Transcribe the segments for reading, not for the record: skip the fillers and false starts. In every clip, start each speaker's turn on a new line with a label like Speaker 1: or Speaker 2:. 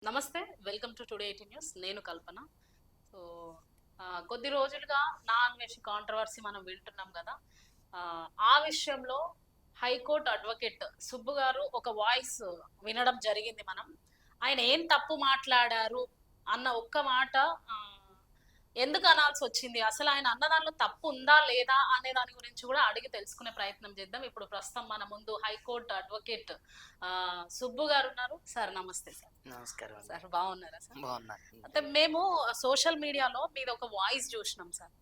Speaker 1: నమస్తే. Welcome to today 18 news. నేను కల్పన. So, కొద్ది రోజులుగా నాన్ వెజ్ కాంట్రవర్సీ మనం వింటున్నాం గదా! ఆ విషయంలో హైకోర్టు అడ్వకేట్ సుబ్బు గారు ఒక వాయిస్ వినడం జరిగింది మనం. ఆయన ఏం తప్పు మాట్లాడారు అన్న ఒక్క మాట ఆహ్, ఎందుకు అనాల్సొచ్చింది? అసలు ఆయన అన్న దాంట్లో తప్పు ఉందా? లేదా? అనే దాని గురించి గూడా అడిగి తెలుసుకునే ప్రయత్నం చేద్దాం. ఇప్పుడు ప్రస్తుతం మన ముందు హైకోర్టు అడ్వకేట్ సుబ్బు గారున్నారు. సార్ నమస్తే సార్.
Speaker 2: నమస్కారం అండి.
Speaker 1: సార్ బాగున్నారా సార్?
Speaker 2: బాగున్నాను.
Speaker 1: అయితే మేము సోషల్ మీడియాలో మీదొక వాయిస్ జూషినాం సార్.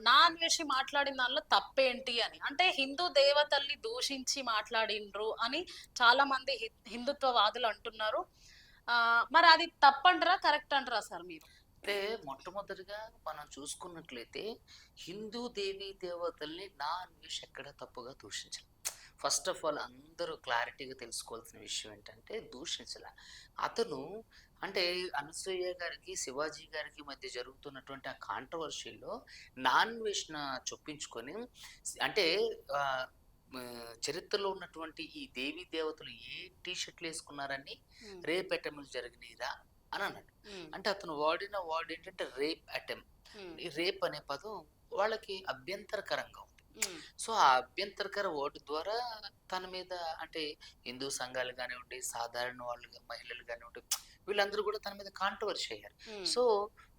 Speaker 1: నాన్ వెషి మాట్లాడిన దానిలో తప్పేంటి అని. అంటే హిందూ దేవతల్ని దూషించి మాట్లాడిండ్రు అని చాలా మంది హిందుత్వవాదులు అంటున్నారు. మరి అది తప్పంటారా? కరెక్ట్ అంటారా సార్ మీరు?
Speaker 2: అయితే మొట్టమొదటిగా మనం చూసుకున్నట్లయితే హిందూ దేవీ దేవతల్ని నా అన్వేష్ ఎక్కడ తప్పుగా దూషించరు. ఫస్ట్ ఆఫ్ ఆల్ అందరూ క్లారిటీగా తెలుసుకోవాల్సిన విషయం ఏంటంటే దూషించల. అతను అంటే అనసూయ గారికి, శివాజీ గారికి మధ్య జరుగుతున్నటువంటి ఆ కాంట్రవర్షీలో నాన్ వెజ్‌న చొప్పించుకొని అంటే ఆహ్, చరిత్రలో ఉన్నటువంటి ఈ దేవీ దేవతలు ఏ టీ షర్ట్‌లేసుకున్నారని
Speaker 1: హ్మ్.
Speaker 2: రేప్ అటెంప్ట్‌లు జరిగినయిరా అని అన్నాడు.
Speaker 1: హ్మ్.
Speaker 2: అంటే అతను వాడిన వర్డ్ ఏంటంటే రేప్ అటెంప్ట్.
Speaker 1: హ్మ్.
Speaker 2: ఈ రేప్ అనే పదం వాళ్ళకి అభ్యంతరకరంగా ఉంది.
Speaker 1: హ్మ్.
Speaker 2: సో, ఆ అభ్యంతరకర వర్డ్ ద్వారా తన మీద అంటే హిందూ సంఘాలు గానివ్వండి, సాధారణ వాళ్ళు మహిళలు గానివ్వండి, వీళ్ళందరూ కూడా తన మీద కాంట్రవర్సీ అయ్యారు.
Speaker 1: హ్మ్.
Speaker 2: సో,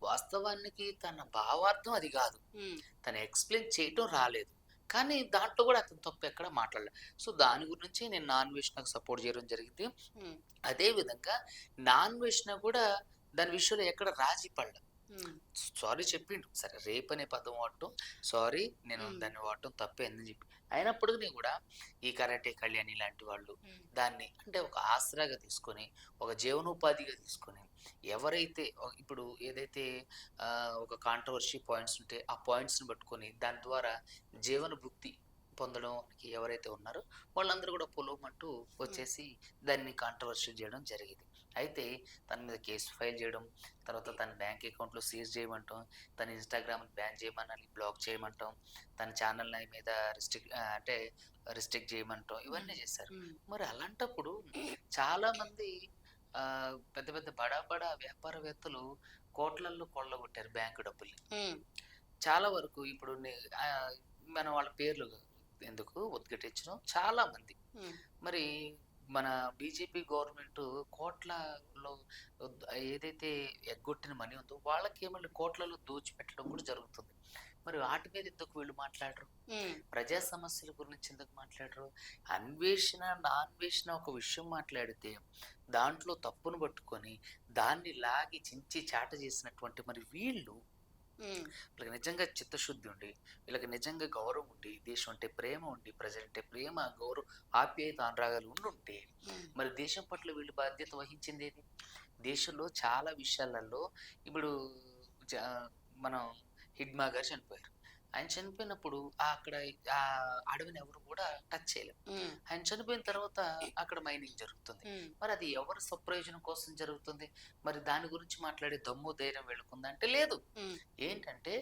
Speaker 2: వాస్తవానికి తన భావార్థం అది గాదు.
Speaker 1: హ్మ్.
Speaker 2: తను ఎక్స్‌ప్లెయిన్ చేయటం రాలేదు. కానీ దాంట్లో గూడా అతను తప్పు ఎక్కడ మాట్లాడలే. సో, దాని గురించి నేను నాన్ వెజ్ నాకు సపోర్ట్ చేయడం జరిగింది.
Speaker 1: హ్మ్.
Speaker 2: అదే విధంగా నాన్ వెజ్‌న గూడా దాని విషయంలో ఎక్కడ రాజీ పడల.
Speaker 1: హ్మ్.
Speaker 2: సారీ చెప్పిండు. సరే రేప్ అనే పదం వాడటం సారీ నేను
Speaker 1: హ్మ్.
Speaker 2: దాన్ని వాడటం తప్పే అని చెప్పి. అయినప్పటికి కూడా ఈ కరాటే కళ్యాణి లాంటి వాళ్ళు
Speaker 1: హ్మ్.
Speaker 2: దాన్ని అంటే ఒక ఆసరాగా తీసుకొని, ఒక జీవనోపాధిగా తీసుకొని ఎవరైతే ఇప్పుడు ఏదైతే ఒక కాంట్రోవర్సీ పాయింట్స్ ఉంటే ఆ పాయింట్స్‌ని పట్టుకొని దాని ద్వారా జీవన భుక్తి పొందడానికి ఎవరైతే ఉన్నారో వాళ్ళందరూ కూడా పొలోమంటూ
Speaker 1: హ్మ్.
Speaker 2: వచ్చేసి దాన్ని కాంట్రోవర్షీ చేయడం జరిగింది. అయితే తన మీద కేసు ఫైల్ చేయడం, తర్వాత తన బ్యాంక్ అకౌంట్‌లో సీజ్ చేయమంటాం, తన ఇన్‌స్టాగ్రామ్‌ని బ్యాన్ చేయమనాలి, బ్లాక్ చేయమంటాం, తన ఛానెల్‌ని మీద అంటే రిస్ట్రిక్ట్ చేయమంటాం,
Speaker 1: హ్మ్.
Speaker 2: ఇవన్నీ చేశారు.
Speaker 1: హ్మ్.
Speaker 2: మరి అలాంటప్పుడు చాలామంది పెద్ద పెద్ద బడా బడా వ్యాపారవేత్తలు కోట్లల్లో కొల్లగొట్టారు బ్యాంకు డబ్బుల్ని.
Speaker 1: హ్మ్.
Speaker 2: చాలా వరకు ఇప్పుడు మనం వాళ్ళ పేర్లు ఎందుకు ఉద్ఘాటించడం చాలా మంది.
Speaker 1: హ్మ్.
Speaker 2: మరి మన బీజేపీ గవర్నమెంట్ కోట్లలో ఏదైతే ఎగ్గొట్టిన మనీ ఉందో వాళ్ళకేమన్నా కోట్లలో దోచిపెట్టడం కూడా జరుగుతుంది. మరి వాటి మీద ఎందుకు వీళ్ళు మాట్లాడరు?
Speaker 1: హ్మ్.
Speaker 2: ప్రజా సమస్యల గురించి ఎందుకు మాట్లాడరు? అన్వేషణ, నాన్వేషణ ఒక విషయం మాట్లాడితే దాంట్లో తప్పును పట్టుకొని దాన్ని లాగి చించి చాట చేసినటువంటి మరి వీళ్ళు
Speaker 1: హ్మ్.
Speaker 2: వీళ్ళకి నిజంగా చిత్తశుద్ధి ఉండి, వీళ్ళకి నిజంగా గౌరవం ఉండి, దేశం అంటే ప్రేమ ఉండి, ప్రజలంటే ప్రేమ, గౌరవం, ఆప్యాయత, అనురాగాలు ఉండుంటే,
Speaker 1: హ్మ్.
Speaker 2: మరి దేశం పట్ల వీళ్ళు బాధ్యత వహించిందేది? దేశంలో చాలా విషయాలలో ఇప్పుడు జ మనం హిడ్మా గారు చనిపోయారు. ఆయన చనిపోయినప్పుడు అక్కడ ఆ అడవిని ఎవరు కూడా టచ్ చేయలేదు.
Speaker 1: హ్మ్.
Speaker 2: ఆయన చనిపోయిన తర్వాత అక్కడ మైనింగ్ జరుగుతుంది.
Speaker 1: హ్మ్.
Speaker 2: మరి అది ఎవరి స్వప్రయోజనం కోసం జరుగుతుంది? మరి దాని గురించి మాట్లాడే దమ్ము, ధైర్యం వీళ్ళకుందా అంటే లేదు.
Speaker 1: హ్మ్.
Speaker 2: ఏంటంటే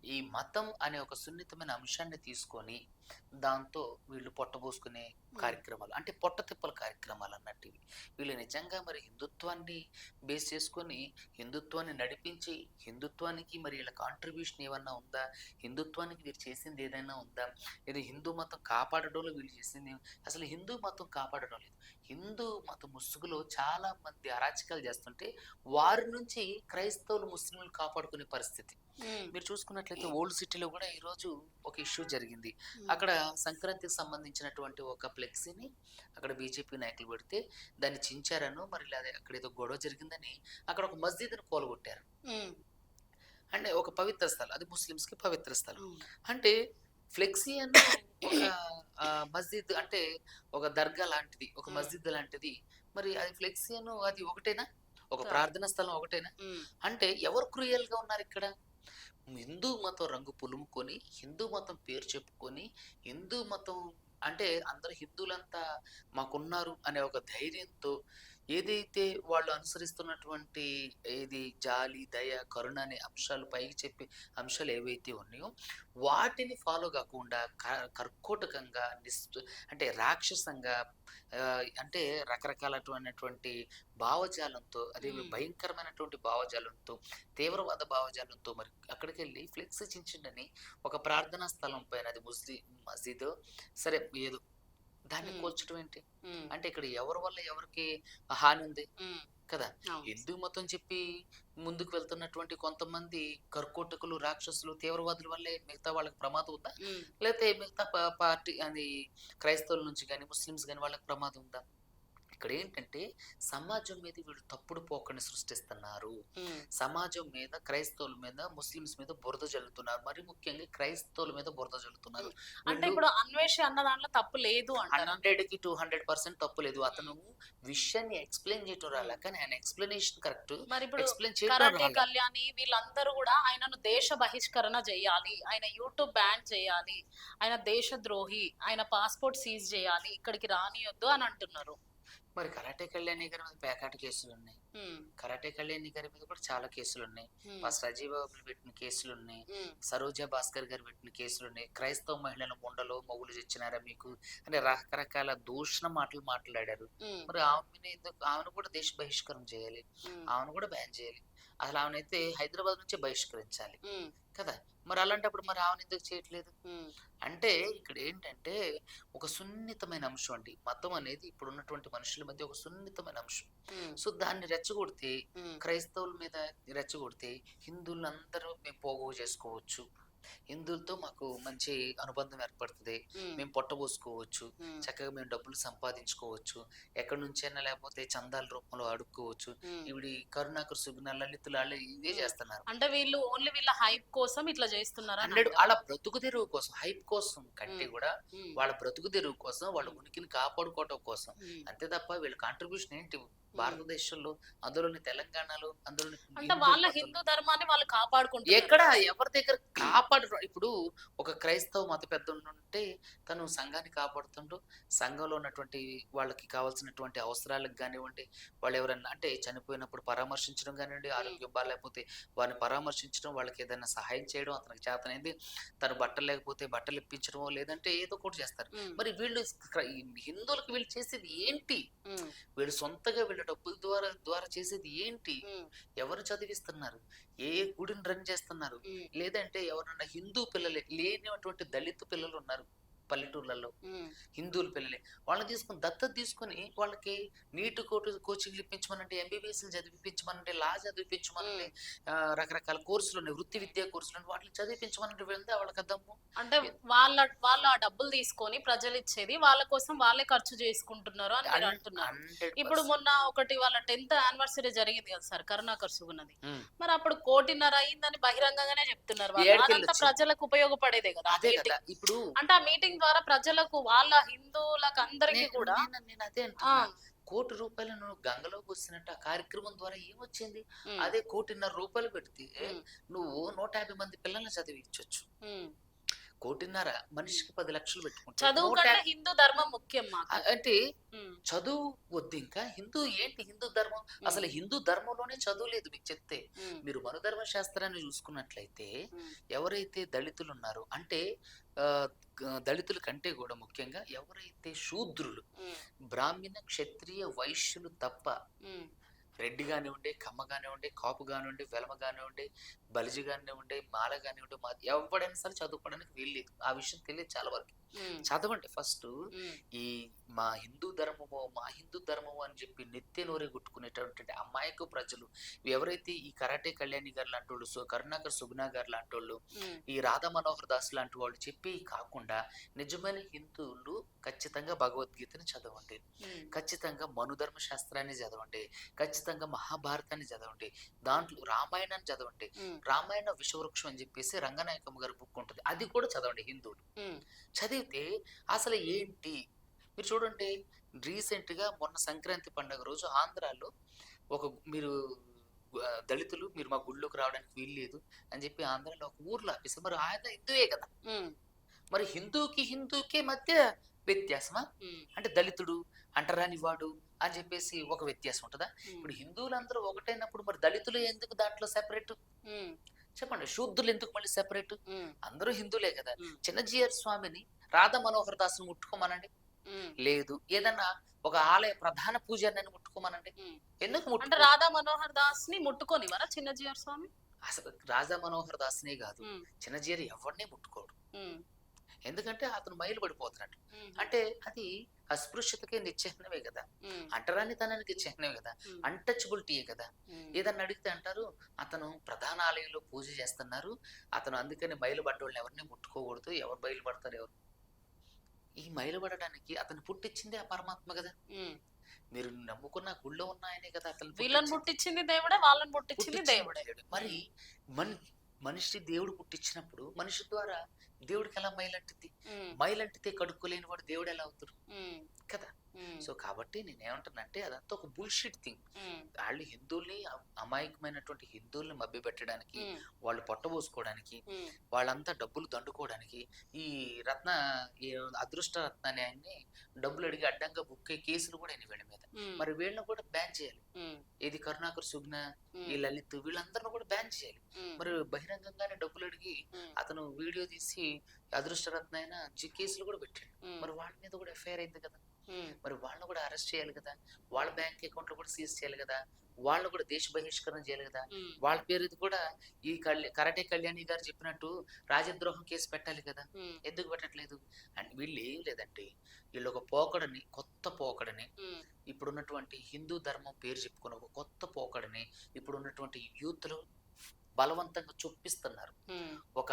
Speaker 2: ఈ మతం అనే ఒక సున్నితమైన అంశాన్ని తీసుకొని దాంతో వీళ్ళు పొట్టబోసుకునే
Speaker 1: హ్మ్.
Speaker 2: కార్యక్రమాలు అంటే పొట్ట తిప్పల కార్యక్రమాలు అన్నట్టు ఇవి. వీళ్ళు నిజంగా మరి హిందుత్వాన్ని బేస్ చేసుకొని హిందుత్వాన్ని నడిపించి హిందుత్వానికి మరి వీళ్ళ కాంట్రిబ్యూషన్ ఏమన్నా ఉందా? హిందుత్వానికి వీరు చేసింది ఏదైనా ఉందా? ఇది హిందూ మతం కాపాడడంలో వీళ్ళు చేసింది అసలు హిందూ మతం కాపాడడం లేదు. హిందూ మత ముసుగులో చాలా మంది అరాచకాలు చేస్తుంటే వారి నుంచి క్రైస్తవులు, ముస్లింలు కాపాడుకునే పరిస్థితి.
Speaker 1: హ్మ్.
Speaker 2: మీరు చూసుకున్నట్లయితే ఓల్డ్ సిటీలో గూడా ఈరోజు ఒక ఇష్యూ జరిగింది.
Speaker 1: హ్మ్.
Speaker 2: అక్కడ సంక్రాంతికి సంబంధించినటువంటి ఒక ఫ్లెక్సీని అక్కడ బీజేపీ నాయకులు పెడితే దాన్ని చించారనో మరి లేదా అక్కడేదో గొడవ జరిగిందని అక్కడ ఒక మస్జిద్‌ని కూలగొట్టారు.
Speaker 1: హ్మ్.
Speaker 2: అంటే ఒక పవిత్ర స్థలం. అది ముస్లిమ్స్‌కి పవిత్ర స్థలం.
Speaker 1: అవును.
Speaker 2: అంటే ఫ్లెక్సీ అను ఒక మస్జిద్ అంటే ఒక దర్గా లాంటిది, ఒక
Speaker 1: హ్మ్.
Speaker 2: మస్జిద్ లాంటిది. మరి అది ఫ్లెక్సీ అను అది ఒకటేనా? ఒక
Speaker 1: కాదు.
Speaker 2: ప్రార్థనా స్థలం ఒకటేనా?
Speaker 1: హ్మ్.
Speaker 2: అంటే ఎవరు క్రూయల్‌గా ఉన్నారిక్కడ? హిందూ మతం రంగు పులుముకొని, హిందూ మతం పేరు చెప్పుకొని, హిందూ మతం అంటే అందరు హిందువులంతా మాకున్నారు అనే ఒక ధైర్యంతో ఏదైతే వాళ్ళు అనుసరిస్తున్నటువంటి ఏది జాలి, దయ, కరుణ అనే అంశాలు పైకి చెప్పే అంశాలు ఏవైతే ఉన్నాయో వాటిని ఫాలో కాకుండా కర్కోటకంగా అంటే రాక్షసంగా అంటే రకరకాలటువంటి భావజాలంతో అదే
Speaker 1: ఉమ్,
Speaker 2: భయంకరమైనటువంటి భావజాలంతో తీవ్రవాద భావజాలంతో మరి అక్కడికి వెళ్ళి ఫ్లెక్స్ చించిండని ఒక ప్రార్థనా స్థలం పైన అది మసీదో సరే ఏదో దాన్ని
Speaker 1: ఉమ్,
Speaker 2: కూల్చడం ఏంటి?
Speaker 1: ఉమ్,
Speaker 2: అంటే ఇక్కడ ఎవరి వల్ల ఎవరికి హాని ఉంది
Speaker 1: ఉమ్,
Speaker 2: కదా?
Speaker 1: అవును.
Speaker 2: హిందూ మతం చెప్పి ముందుకు వెళ్తున్నటువంటి కొంతమంది కర్కోటకులు, రాక్షసులు, తీవ్రవాదుల వల్లే మిగతా వాళ్ళకి ప్రమాదం ఉందా?
Speaker 1: ఉమ్,
Speaker 2: లేకపోతే మిగతా పార్టీ అని క్రైస్తవుల నుంచి కానీ ముస్లిమ్స్ కానీ వాళ్ళకి ప్రమాదం ఉందా? ఇక్కడ ఏంటంటే సమాజం మీద వీళ్ళు తప్పుడు పోకని సృష్టిస్తున్నారు.
Speaker 1: ఉమ్.
Speaker 2: సమాజం మీద, క్రైస్తవుల మీద, ముస్లిమ్స్ మీద బురద జల్లుతున్నారు. మరి ముఖ్యంగా క్రైస్తవుల మీద బురద జల్లుతున్నారు.
Speaker 1: అంటే
Speaker 2: వీళ్ళు
Speaker 1: ఇప్పుడు అన్వేషి అన్న దాంట్లో తప్పు లేదు అంటారు.
Speaker 2: 100కి 200% తప్పు లేదు. అతను విషయాన్ని ఎక్స్ప్లెయిన్ చేయటం రాలే, కానీ ఆయన ఎక్స్ప్లెనేషన్ కరెక్ట్.
Speaker 1: మరి ఇప్పుడు
Speaker 2: ఎక్స్ప్లెయిన్ చేయటం
Speaker 1: కరాటే
Speaker 2: రాలే.
Speaker 1: కళ్యాణి వీళ్ళందరూ కూడా ఆయనను దేశ బహిష్కరణ చేయాలి, ఆయన యూట్యూబ్ బ్యాన్ చేయాలి, ఆయన దేశద్రోహి, ఆయన పాస్పోర్ట్ సీజ్ చేయాలి, ఇక్కడికి రానియొద్దు అని అంటున్నారు.
Speaker 2: మరి కరాటే కళ్యాణి గారి మీద పేకాట కేసులు ఉన్నాయి.
Speaker 1: ఉమ్,
Speaker 2: కరాటే కళ్యాణి గారి మీద కూడా చాలా కేసులు ఉన్నాయి.
Speaker 1: ఉమ్,
Speaker 2: ఫస్ట్ రాజీవ్ బాబులు పెట్టిన కేసులు ఉన్నాయి.
Speaker 1: ఉమ్,
Speaker 2: సరోజా భాస్కర్ గారు పెట్టిన కేసులు ఉన్నాయి. క్రైస్తవ మహిళల ముండలో మొగులు తెచ్చినారా మీకు అని రకరకాల దూషణ మాటలు మాట్లాడారు.
Speaker 1: ఉమ్,
Speaker 2: మరి ఆమెను కూడా దేశ బహిష్కరణ చేయాలి,
Speaker 1: ఉమ్,
Speaker 2: ఆమెను కూడా బ్యాన్ చేయాలి. అసలు ఆమెనైతే హైదరాబాద్ నుంచి బహిష్కరించాలి
Speaker 1: ఉమ్,
Speaker 2: కదా. మరి అలాంటప్పుడు మరి ఆమెను ఎందుకు చేయట్లేదు?
Speaker 1: ఉమ్,
Speaker 2: అంటే ఇక్కడ ఏంటంటే ఒక సున్నితమైన అంశం అండి. మతం అనేది ఇప్పుడు ఉన్నటువంటి మనుషుల మధ్య ఒక సున్నితమైన అంశం.
Speaker 1: ఉమ్,
Speaker 2: సో దాన్ని రెచ్చగొడితే,
Speaker 1: ఉమ్,
Speaker 2: క్రైస్తవుల మీద రెచ్చగొడితే హిందువులందరూ మేము పోగు చేసుకోవచ్చు, హిందువులతో మాకు మంచి అనుబంధం ఏర్పడుతుంది,
Speaker 1: ఉమ్,
Speaker 2: మేము పొట్టబోసుకోవచ్చు,
Speaker 1: ఉమ్,
Speaker 2: చక్కగా మేము డబ్బులు సంపాదించుకోవచ్చు, ఎక్కడి నుంచైనా లేకపోతే చందాల రూపంలో అడుక్కోవచ్చు.
Speaker 1: ఉమ్.
Speaker 2: ఇవి కరుణాకర్ సుగుణ లలితులు వాళ్ళు ఇవే చేస్తున్నారు.
Speaker 1: అంటే వీళ్ళు ఓన్లీ వీళ్ళ హైప్ కోసం ఇట్లా చేస్తున్నారు అని
Speaker 2: 100
Speaker 1: అంటారు.
Speaker 2: వాళ్ళ బ్రతుకు తెరువు కోసం, హైప్ కోసం కంటే
Speaker 1: ఉమ్,
Speaker 2: కూడా
Speaker 1: ఉమ్,
Speaker 2: వాళ్ళ బ్రతుకు తెరువు కోసం, వాళ్ళ ఉనికిని కాపాడుకోవటం కోసం.
Speaker 1: ఉమ్.
Speaker 2: అంతే తప్ప వీళ్ళ కాంట్రిబ్యూషన్ ఏంటి భారతదేశంలో, అందులోని తెలంగాణలో, అందులోని
Speaker 1: అంటే
Speaker 2: హిందూ
Speaker 1: వాళ్ళ
Speaker 2: మతం-
Speaker 1: హిందూ ధర్మాన్ని వాళ్ళు కాపాడుకుంటారు.
Speaker 2: ఎక్కడ ఎవరి దగ్గర కాపాడరు. ఇప్పుడు ఒక క్రైస్తవ మత పెద్ద ఉంటే తను సంఘాన్ని కాపాడుతుంటూ, సంఘంలో ఉన్నటువంటి వాళ్ళకి కావాల్సినటువంటి అవసరాలకు కానివ్వండి, వాళ్ళు ఎవరైనా అంటే చనిపోయినప్పుడు పరామర్శించడం కానివ్వండి, ఆరోగ్యం బాగాలేకపోతే వారిని పరామర్శించడం, వాళ్ళకి ఏదైనా సహాయం చేయడం, అతనికి చేతనైంది తను బట్టలు లేకపోతే బట్టలు ఇప్పించడమో లేదంటే ఏదో ఒకటి చేస్తారు.
Speaker 1: ఉమ్,
Speaker 2: మరి వీళ్ళు ఈ హిందువులకు వీళ్ళు చేసేది ఏంటి?
Speaker 1: ఉమ్,
Speaker 2: వీళ్ళు సొంతగా వీళ్ళ డబ్బుల ద్వారా ద్వారా చేసేది ఏంటి?
Speaker 1: ఉమ్,
Speaker 2: ఎవరు చదివిస్తున్నారు? ఏ గుడిని రన్ చేస్తున్నారు?
Speaker 1: ఉమ్,
Speaker 2: లేదంటే ఎవరన్నా హిందూ పిల్లలే లేనటువంటి దళిత పిల్లలు ఉన్నారు పల్లెటూర్లలో,
Speaker 1: ఉమ్,
Speaker 2: హిందువుల పిల్లలే. వాళ్ళని తీసుకొని దత్తత తీసుకొని వాళ్ళకి నీట్ కోచింగ్లు ఇప్పించమనంటే, ఎంబీబీఎస్లు చదివిపించమనంటే, లా చదివిపించమనంటే, రకరకాల కోర్సులు ఉన్నాయి, వృత్తి విద్యా కోర్సులు ఉన్నాయి, వాటిని చదివిపించమనంటే వెళ్తే వాళ్ళకి అద్దమ్ము.
Speaker 1: అంటే వాళ్ళు ఆ డబ్బులు తీసుకొని ప్రజలు ఇచ్చేది వాళ్ళ కోసం వాళ్ళే ఖర్చు చేసుకుంటున్నారు అని మీరు అంటున్నారు.
Speaker 2: 100%.
Speaker 1: ఇప్పుడు మొన్న ఒకటి వాళ్ళ 10th యానివర్సరీ జరిగింది కదా సార్, కరుణాకర్ సుగుణది.
Speaker 2: ఉమ్.
Speaker 1: మరి అప్పుడు 1.5 కోటి అయిందని బహిరంగంగానే చెప్తున్నారు వాళ్ళు.
Speaker 2: ఏడికి
Speaker 1: అదంతా
Speaker 2: వెళ్ళొచ్చు.
Speaker 1: ప్రజలకు ఉపయోగపడేదే కదా ఆ
Speaker 2: అదే
Speaker 1: meeting.
Speaker 2: కదా ఇప్పుడు
Speaker 1: అంటే ఆ మీటింగ్ ద్వారా ప్రజలకు వాళ్ళ హిందువులకు అందరికి
Speaker 2: నేను
Speaker 1: కూడా
Speaker 2: నేను అదే
Speaker 1: ఆ
Speaker 2: అంటున్నా. ₹1,00,00,000 నువ్వు గంగలోకి వచ్చినట్టు ఆ కార్యక్రమం ద్వారా ఏమొచ్చింది?
Speaker 1: ఉమ్,
Speaker 2: అదే ₹1,50,00,000 పెడితే
Speaker 1: ఉమ్,
Speaker 2: నువ్వు 150 మంది పిల్లల్ని చదివించవచ్చు.
Speaker 1: ఉమ్.
Speaker 2: 1,50,00,000 మనిషికి 10 లక్షలు పెట్టుకుంటే
Speaker 1: చదువు
Speaker 2: 150
Speaker 1: కంటే హిందూ ధర్మం ముఖ్యం మాకు.
Speaker 2: అంటే
Speaker 1: ఉమ్,
Speaker 2: చదువు వద్దు ఇంకా హిందూ ఏంటి హిందూ ధర్మం? అసలు హిందూ ధర్మంలోనే చదువు లేదు మీకు చెప్తే.
Speaker 1: ఉమ్,
Speaker 2: మీరు మనుధర్మ శాస్త్రాన్ని చూసుకున్నట్లయితే
Speaker 1: ఉమ్,
Speaker 2: ఎవరైతే దళితులు ఉన్నారో అంటే ఆ, దళితుల కంటే కూడా ముఖ్యంగా ఎవరైతే శూద్రులు,
Speaker 1: ఉమ్,
Speaker 2: బ్రాహ్మణ క్షత్రియ వైశ్యులు తప్ప
Speaker 1: ఉమ్,
Speaker 2: రెడ్డి కానివ్వండి, కమ్మ కానివ్వండి, కాపు కానివ్వండి, వెలమ కానివ్వండి, బలిజి కానివ్వండి, మాల కానివ్వండి, ఎవడైనా సరే చదువుకోవడానికి వీల్లేదు. ఆ విషయం తెలియదు చాలా వరకు.
Speaker 1: ఉమ్,
Speaker 2: చదవండి ఫస్ట్.
Speaker 1: ఉమ్,
Speaker 2: ఈ మా హిందూ ధర్మము అని చెప్పి నెత్తి నోరే గుట్టుకునేటటువంటి అమాయక ప్రజలు ఎవరైతే ఈ కరాటే కళ్యాణి గారు లాంటి వాళ్ళు, కరుణాకర్ సుగుణ గారు లాంటి వాళ్ళు,
Speaker 1: ఉమ్,
Speaker 2: ఈ రాధా మనోహర్ దాస్ లాంటి వాళ్ళు చెప్పి కాకుండా నిజమైన హిందువులు ఖచ్చితంగా భగవద్గీతని చదవండి,
Speaker 1: ఉమ్,
Speaker 2: ఖచ్చితంగా మనుధర్మ శాస్త్రాన్ని చదవండి, ఖచ్చితంగా మహాభారతాన్ని చదవండి, దాంట్లో రామాయణాన్ని చదవండి.
Speaker 1: ఉమ్,
Speaker 2: రామాయణ విషవృక్షం అని చెప్పేసి రంగనాయకమ్మ గారి బుక్ ఉంటుంది, అది కూడా చదవండి హిందువులు.
Speaker 1: ఉమ్,
Speaker 2: చదివితే అసలు ఏంటి మీరు చూడండి. రీసెంట్గా మొన్న సంక్రాంతి పండుగ రోజు ఆంధ్రాలో మీరు దళితులు మీరు మా గుళ్ళోకి రావడానికి వీల్లేదు అని చెప్పి ఆంధ్రాలో ఒక ఊర్లో ఆపేసి, మరి ఆయన హిందువే కదా,
Speaker 1: ఉమ్,
Speaker 2: మరి హిందూకి హిందూకే మధ్య వ్యత్యాసమా?
Speaker 1: ఉమ్,
Speaker 2: అంటే దళితుడు, అంటరాని వాడు అని చెప్పేసి ఒక వ్యత్యాసం ఉంటుందా? ఇప్పుడు హిందువులందరూ ఒకటైనప్పుడు మరి దళితులు ఎందుకు దాంట్లో సెపరేట్? చెప్పండి. శూద్రులు ఎందుకు మళ్ళీ సెపరేట్? అందరూ హిందువులే కదా. చిన్నజీయర్ స్వామిని రాధా మనోహర్ దాస్ను ముట్టుకోమనండి, లేదు. ఏదన్నా ఒక ఆలయ ప్రధాన పూజారిని ముట్టుకోమనండి, ఎందుకు
Speaker 1: అంటే
Speaker 2: ముట్టుకో?
Speaker 1: రాధా మనోహర్ దాస్ ని ముట్టుకోనివరా చిన్నజీయర్ స్వామి?
Speaker 2: అసలు రాజా మనోహర్ దాస్నే కాదు, చిన్నజీయర్ ఎవరిని ముట్టుకోడు. ఎందుకంటే అతను మైలు పడిపోతున్నాడు. అంటే అది అస్పృశ్యతకే నిశ్చిహ్నమే కదా, అంటరానితనానికి చిహ్నమే కదా, అన్టచబిలిటీయే కదా. ఏదన్నా అడిగితే అంటారు అతను ప్రధాన ఆలయంలో పూజ చేస్తున్నారు, అతను అందుకని మైలు పడ్డోళ్ళని ఎవరిని ముట్టుకోకూడదు, ఎవరు బయలు పడతారు ఎవరు? ఈ మైలు పడడానికి అతను పుట్టించిందే ఆ పరమాత్మ కదా. మీరు నమ్ముకున్న గుళ్ళో ఉన్న ఆయనే కదా అతను.
Speaker 1: వీళ్ళని పుట్టించింది దేవుడే, వాళ్ళని పుట్టించింది దేవుడే.
Speaker 2: మరి మనిషి దేవుడు పుట్టించినప్పుడు మనిషి ద్వారా దేవుడికి ఎలా మైలంటిది? మైలంటితే కడుక్కోలేని వాడు దేవుడు ఎలా అవుతారు కదా. సో కాబట్టి నేనేమంటానంటే అదంతా ఒక బుల్షిట్ థింగ్. వాళ్ళు హిందువుల్ని, అమాయకమైనటువంటి హిందువుల్ని మభ్య పెట్టడానికి, వాళ్ళు పొట్టబోసుకోవడానికి, వాళ్ళంతా డబ్బులు దండుకోవడానికి ఈ అదృష్ట రత్న అనే ఆయన్ని డబ్బులు అడిగి అడ్డంగా బుక్ అయ్యే కేసులు కూడా అయినాయి వీళ్ళ మీద. మరి వీళ్ళని కూడా బ్యాన్ చేయాలి. ఇది కరుణాకర్ సుగ్న, ఈ లలిత్, వీళ్ళందరిని కూడా బ్యాన్ చేయాలి. మరి బహిరంగంగానే డబ్బులు అడిగి అతను వీడియో తీసి అదృష్ట రత్న అయినా కేసులు కూడా పెట్టాడు. మరి వాళ్ళ మీద కూడా ఎఫ్ఐఆర్ అయింది కదా. మరి వాళ్ళని కూడా అరెస్ట్ చేయాలి కదా, వాళ్ళ బ్యాంక్ అకౌంట్ లో కూడా సీజ్ చేయాలి కదా, వాళ్ళని కూడా దేశ బహిష్కరణ చేయాలి కదా. వాళ్ళ పేరు ఇది కూడా ఈ కరాటే కళ్యాణి గారు చెప్పినట్టు రాజద్రోహం కేసు పెట్టాలి కదా. ఎందుకు పెట్టట్లేదు? అండ్ వీళ్ళు ఏం లేదంటే వీళ్ళు ఒక పోకడని, కొత్త పోకడని, ఇప్పుడున్నటువంటి హిందూ ధర్మం పేరు చెప్పుకున్న ఒక కొత్త పోకడని ఇప్పుడున్నటువంటి యూత్లు బలవంతంగా చొప్పిస్తున్నారు. ఒక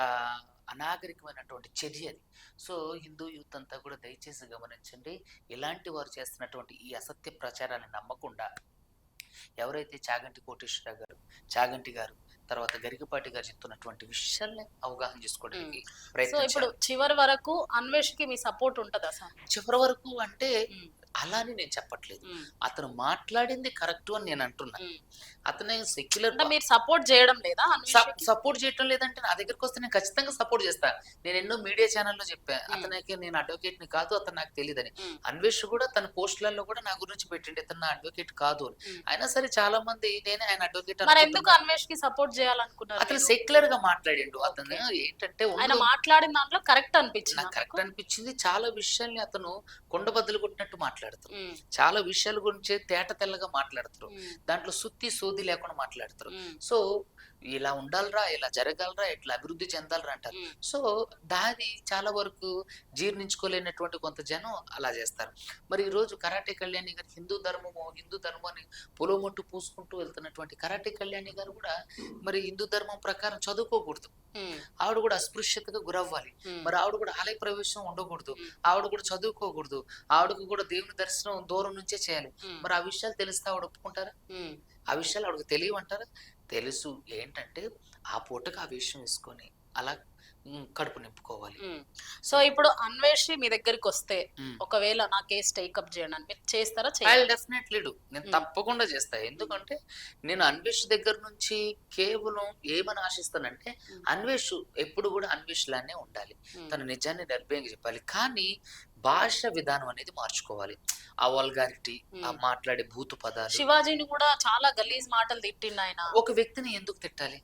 Speaker 2: అనాగరికమైనటువంటి చర్య అది. సో హిందూ యూత్ అంతా కూడా దయచేసి గమనించండి, ఇలాంటి వారు చేస్తున్నటువంటి ఈ అసత్య ప్రచారాన్ని నమ్మకుండా ఎవరైతే చాగంటి కోటేశ్వరరావు గారు, చాగంటి గారు, తర్వాత గరికపాటి గారు చెప్తున్నటువంటి విషయాల్ని అవగాహన చేసుకోవడానికి ప్రయత్నం.
Speaker 1: ఇప్పుడు చివరి వరకు అన్వేషకి మీ సపోర్ట్ ఉంటదా సార్?
Speaker 2: చివరి వరకు అంటే అలానే నేను చెప్పట్లేదు, అతను మాట్లాడింది కరెక్ట్ అని నేను అంటున్నా. అతనే సెక్యులర్.
Speaker 1: మీరు సపోర్ట్ చేయడం లేదా?
Speaker 2: సపోర్ట్ చేయడం లేదంటే నా దగ్గరికి వస్తే నేను ఖచ్చితంగా సపోర్ట్ చేస్తా. నేను ఎన్నో మీడియా ఛానల్లో చెప్పా, అతనికి నేను అడ్వకేట్ ని కాదు, అతను నాకు తెలియదని. అన్వేష్ కూడా తన పోస్టులలో కూడా నా గురించి పెట్టిండి, ఇతను నా అడ్వకేట్ కాదు అని. అయినా సరే చాలా మంది నేనే ఆయన అడ్వకేట్.
Speaker 1: ఎందుకు అన్వేష్ కి సపోర్ట్ చేయాలనుకున్నారు?
Speaker 2: అతను సెక్యులర్ గా మాట్లాడిండు. అతను ఏంటంటే
Speaker 1: ఆయన మాట్లాడిన దాంట్లో కరెక్ట్ అనిపించింది,
Speaker 2: కరెక్ట్ అనిపించింది. చాలా విషయాల్ని అతను కొండ బద్దలు కొట్టినట్టు మాట్లాడుతారు, చాలా విషయాల గురించి తేట తెల్లగా మాట్లాడతారు, దాంట్లో సుత్తి సోది లేకుండా మాట్లాడతారు. సో ఇలా ఉండాలరా, ఇలా జరగాలరా, ఇట్లా అభివృద్ధి చెందాలరా అంటారు. సో దాది చాలా వరకు జీర్ణించుకోలేనటువంటి కొంత జనం అలా చేస్తారు. మరి ఈ రోజు కరాటే కళ్యాణి గారు హిందూ ధర్మాన్ని పొలమంటూ పూసుకుంటూ వెళ్తున్నటువంటి కరాటే కళ్యాణి గారు కూడా మరి హిందూ ధర్మం ప్రకారం చదువుకోకూడదు, ఆవిడ కూడా అస్పృశ్యతగా గురవ్వాలి, మరి ఆవిడ కూడా ఆలయ ప్రవేశం ఉండకూడదు, ఆవిడ కూడా చదువుకోకూడదు, ఆవిడకు కూడా దేవుని దర్శనం దూరం నుంచే చేయాలి. మరి ఆ విషయాలు తెలిస్తే ఆవిడ ఒప్పుకుంటారా? ఆ విషయాలు ఆవిడకి తెలియమంటారా? తెలుసు. ఏంటంటే ఆ పూటకు ఆ విషయం వేసుకొని అలా కడుపు నింపుకోవాలి.
Speaker 1: సో ఇప్పుడు అన్వేషి మీ దగ్గరికి వస్తే ఒకవేళ నా కేసు టేకప్ చేయడానికి మీరు చేస్తారా?
Speaker 2: డెఫినెట్లీ నేను తప్పకుండా చేస్తా. ఎందుకంటే నేను అన్వేష్ దగ్గర నుంచి కేవలం ఏమని ఆశిస్తానంటే అన్వేష్ ఎప్పుడు కూడా అన్వేష్ లానే ఉండాలి, తన నిజాన్ని నిర్భయంగా చెప్పాలి, కానీ భాష విధానం అనేది మార్చుకోవాలి. ఆ వల్గారిటీ, ఆ మాట్లాడే భూతు పదాలు.
Speaker 1: శివాజీని కూడా చాలా గలీజ్ మాటలు తిట్టిండు ఆయన.
Speaker 2: ఒక వ్యక్తిని ఎందుకు తిట్టాలి?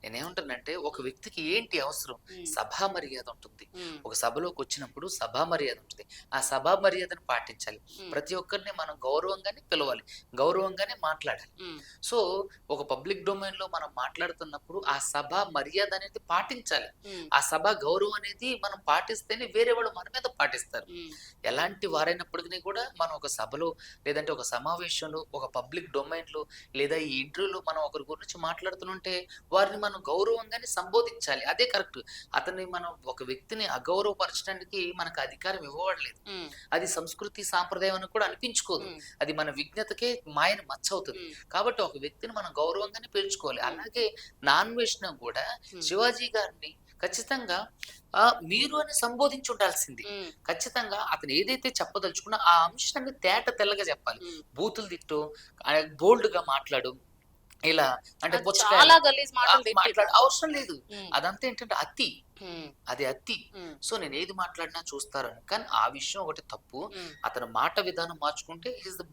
Speaker 2: నేనేమంటానంటే ఒక వ్యక్తికి ఏంటి అవసరం? సభా మర్యాద ఉంటుంది. ఒక సభలోకి వచ్చినప్పుడు సభా మర్యాద ఉంటుంది, ఆ సభా మర్యాదను పాటించాలి. ప్రతి ఒక్కరిని మనం గౌరవంగానే పిలవాలి, గౌరవంగానే మాట్లాడాలి. సో ఒక పబ్లిక్ డొమైన్ లో మనం మాట్లాడుతున్నప్పుడు ఆ సభా మర్యాద అనేది పాటించాలి. ఆ సభ గౌరవం అనేది మనం పాటిస్తేనే వేరే వాళ్ళు మన మీద పాటిస్తారు. ఎలాంటి వారైనప్పటికీ కూడా మనం ఒక సభలో లేదంటే ఒక సమావేశంలో ఒక పబ్లిక్ డొమైన్ లో లేదా ఈ ఇంటర్వ్యూలో మనం ఒకరి గురించి మాట్లాడుతుంటే వారిని మనం గౌరవంగానే సంబోధించాలి, అదే కరెక్ట్. అతన్ని మనం ఒక వ్యక్తిని అగౌరవపరచడానికి మనకు అధికారం ఇవ్వబడలేదు. అది సంస్కృతి సాంప్రదాయం అని కూడా అనిపించుకోదు, అది మన విజ్ఞతకే మాయని మచ్చవుతుంది. కాబట్టి ఒక వ్యక్తిని మనం గౌరవంగానే పిలుచుకోవాలి. అలాగే నాన్ వేషణ కూడా శివాజీ గారిని ఖచ్చితంగా మీరు అని సంబోధించి ఉండాల్సింది. ఖచ్చితంగా అతను ఏదైతే చెప్పదలుచుకున్నా ఆ అంశాన్ని తేట తెల్లగా చెప్పాలి. బూతులు తిట్టు, బోల్డ్ గా మాట్లాడు, ఇలా అంటే మాట్లాడు అవసరం లేదు. అదంతా ఏంటంటే అతి, అది అతి. సో నేను ఏది మాట్లాడినా చూస్తారని. కానీ ఆ విషయం ఒకటి తప్పు, అతను మాట విధానం మార్చుకుంటే is the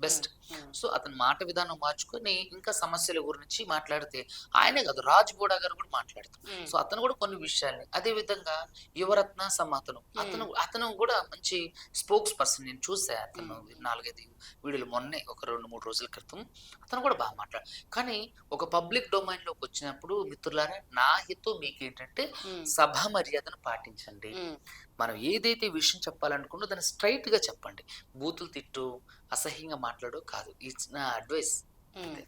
Speaker 2: best.
Speaker 1: Um,
Speaker 2: so అతని మాట విధానం మార్చుకొని ఇంకా సమస్యల గురించి మాట్లాడితే ఆయనే కాదు రాజ్ బోడా గారు కూడా మాట్లాడతారు.
Speaker 1: ఉమ్,
Speaker 2: సో అతను కూడా కొన్ని విషయాల్ని అదే విధంగా యువరత్న సమాతను అతను అతను కూడా మంచి స్పోక్స్ పర్సన్. నేను చూసా అతను 4-5 వీడియోలు మొన్నే ఒక 2-3 రోజుల క్రితం అతను కూడా బాగా మాట్లాడు. కానీ ఒక పబ్లిక్ డొమైన్ లోకి వచ్చినప్పుడు మిత్రులారా నా హితో మీకు ఏంటంటే
Speaker 1: ఉమ్,
Speaker 2: సభా మర్యాదను పాటించండి.
Speaker 1: ఉమ్,
Speaker 2: మనం ఏదైతే విషయం చెప్పాలనుకున్నో దాన్ని స్ట్రైట్ గా చెప్పండి. బూతులు తిట్టు అసహ్యంగా మాట్లాడు కాదు. ఇట్స్ నా అడ్వైస్.
Speaker 1: ఉమ్.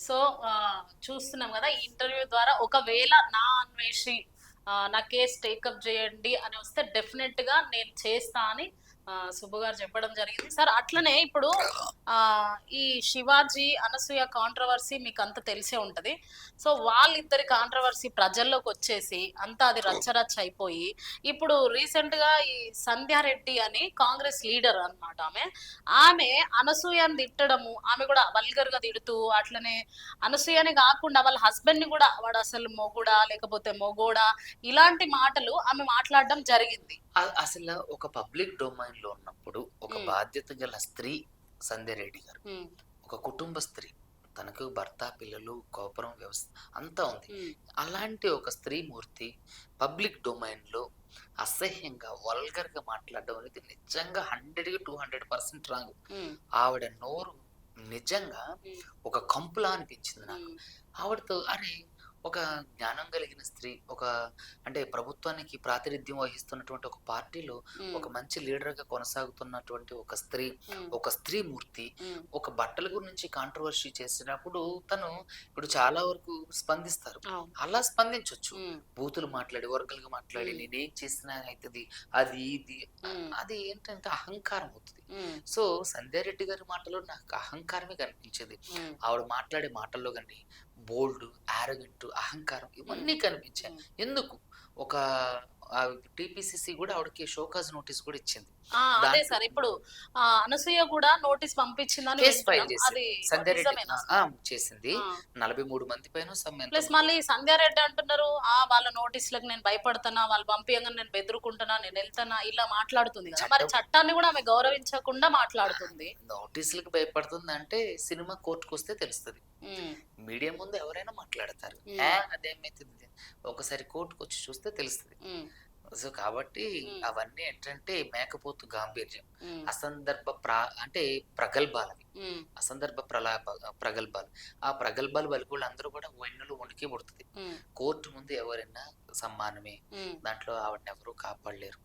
Speaker 1: సో చూస్తున్నాం కదా ఈ ఇంటర్వ్యూ ద్వారా ఒకవేళ నా అన్వేషి నా కేసు టేకప్ చేయండి అని వస్తే డెఫినెట్ గా నేను చేస్తా అని సుబ్బు గారు చెప్పడం జరిగింది. సార్ అట్లనే ఇప్పుడు ఆ ఈ శివాజీ అనసూయ కాంట్రవర్సీ మీకు అంత తెలిసే ఉంటది. సో వాళ్ళిద్దరి కాంట్రవర్సీ ప్రజల్లోకి వచ్చేసి అంతా అది రచ్చరచ్చ అయిపోయి ఇప్పుడు రీసెంట్ గా ఈ సంధ్యారెడ్డి అని కాంగ్రెస్ లీడర్ అన్నమాట ఆమె అనసూయని తిట్టడము, ఆమె కూడా వల్గర్ గా తిడుతూ అట్లనే అనసూయని కాకుండా వాళ్ళ హస్బెండ్ ని కూడా వాడు అసలు మొగుడా లేకపోతే మొగోడా ఇలాంటి మాటలు ఆమె మాట్లాడడం జరిగింది.
Speaker 2: అసలు ఒక పబ్లిక్ డొమైన్ లో ఉన్నప్పుడు ఒక బాధ్యత గల స్త్రీ సంధ్యారెడ్డి గారు ఒక కుటుంబ స్త్రీ, తనకు భర్త పిల్లలు కోపరం వ్యవస్థ అంతా ఉంది. అలాంటి ఒక స్త్రీ మూర్తి పబ్లిక్ డొమైన్ లో అసహ్యంగా వల్గర్ గా మాట్లాడడం అనేది నిజంగా 100-200% రాంగ్. ఆవిడ నోరు నిజంగా ఒక కంపులా అనిపించింది నాకు. ఆవిడతో అరే ఒక జ్ఞానం కలిగిన స్త్రీ, ఒక అంటే ప్రభుత్వానికి ప్రాతినిధ్యం వహిస్తున్నటువంటి ఒక పార్టీలో ఒక మంచి లీడర్ గా కొనసాగుతున్నటువంటి ఒక స్త్రీ మూర్తి ఒక బట్టల గురించి కాంట్రవర్సీ చేసినప్పుడు తను ఇప్పుడు చాలా వరకు స్పందిస్తారు. అలా స్పందించవచ్చు. బూతులు మాట్లాడి వర్గలుగా మాట్లాడి నేనేం చేసినా అవుతుంది అది ఇది అది ఏంటంటే అహంకారం అవుతుంది. సో సంధ్యారెడ్డి గారి మాటలో నాకు అహంకారమే కనిపించింది. ఆవిడ మాట్లాడే మాటల్లో కానీ బోల్డ్ ఆరోగెంట్ అహంకారం ఇవన్నీ కనిపించాయి. ఎందుకు ఒక టీపీసీసీ కూడా ఆవిడకి షోకాజ్ నోటీస్ కూడా ఇచ్చింది.
Speaker 1: అదే సార్ ఇప్పుడు అనసూయ కూడా నోటీస్ పంపించిందని
Speaker 2: కేసు ఫైల్ చేసింది. సంధ్యారెడ్డి చేసింది 43 మంది పైన.
Speaker 1: ప్లస్ మళ్ళీ సంధ్యారెడ్డి అంటున్నారు వాళ్ళ నోటీసులకు నేను భయపడుతున్నా, వాళ్ళు పంపించగా నేను బెదురుకుంటున్నా, నేను వెళ్తానా ఇలా మాట్లాడుతుంది కదా. మరి చట్టాన్ని కూడా ఆమె గౌరవించకుండా మాట్లాడుతుంది.
Speaker 2: నోటీసులకు భయపడుతుంది అంటే సినిమా కోర్టుకు వస్తే తెలుస్తుంది. మీడియా ముందు ఎవరైనా మాట్లాడతారు. అదేమైతుంది ఒకసారి కోర్టుకు వచ్చి చూస్తే తెలుస్తుంది. సో కాబట్టి అవన్నీ ఏంటంటే మేకపోతు గాంభీర్యం, అసందర్భ అంటే ప్రగల్భాలవి, అసందర్భ ప్రగల్భాలు. ఆ ప్రగల్భాలు వలుగులు అందరూ కూడా వెన్నులు వణికి పుడుతుంది. కోర్టు ముందు ఎవరైనా సమ్మానమే, దాంట్లో ఆవిడని ఎవరు కాపాడలేరు.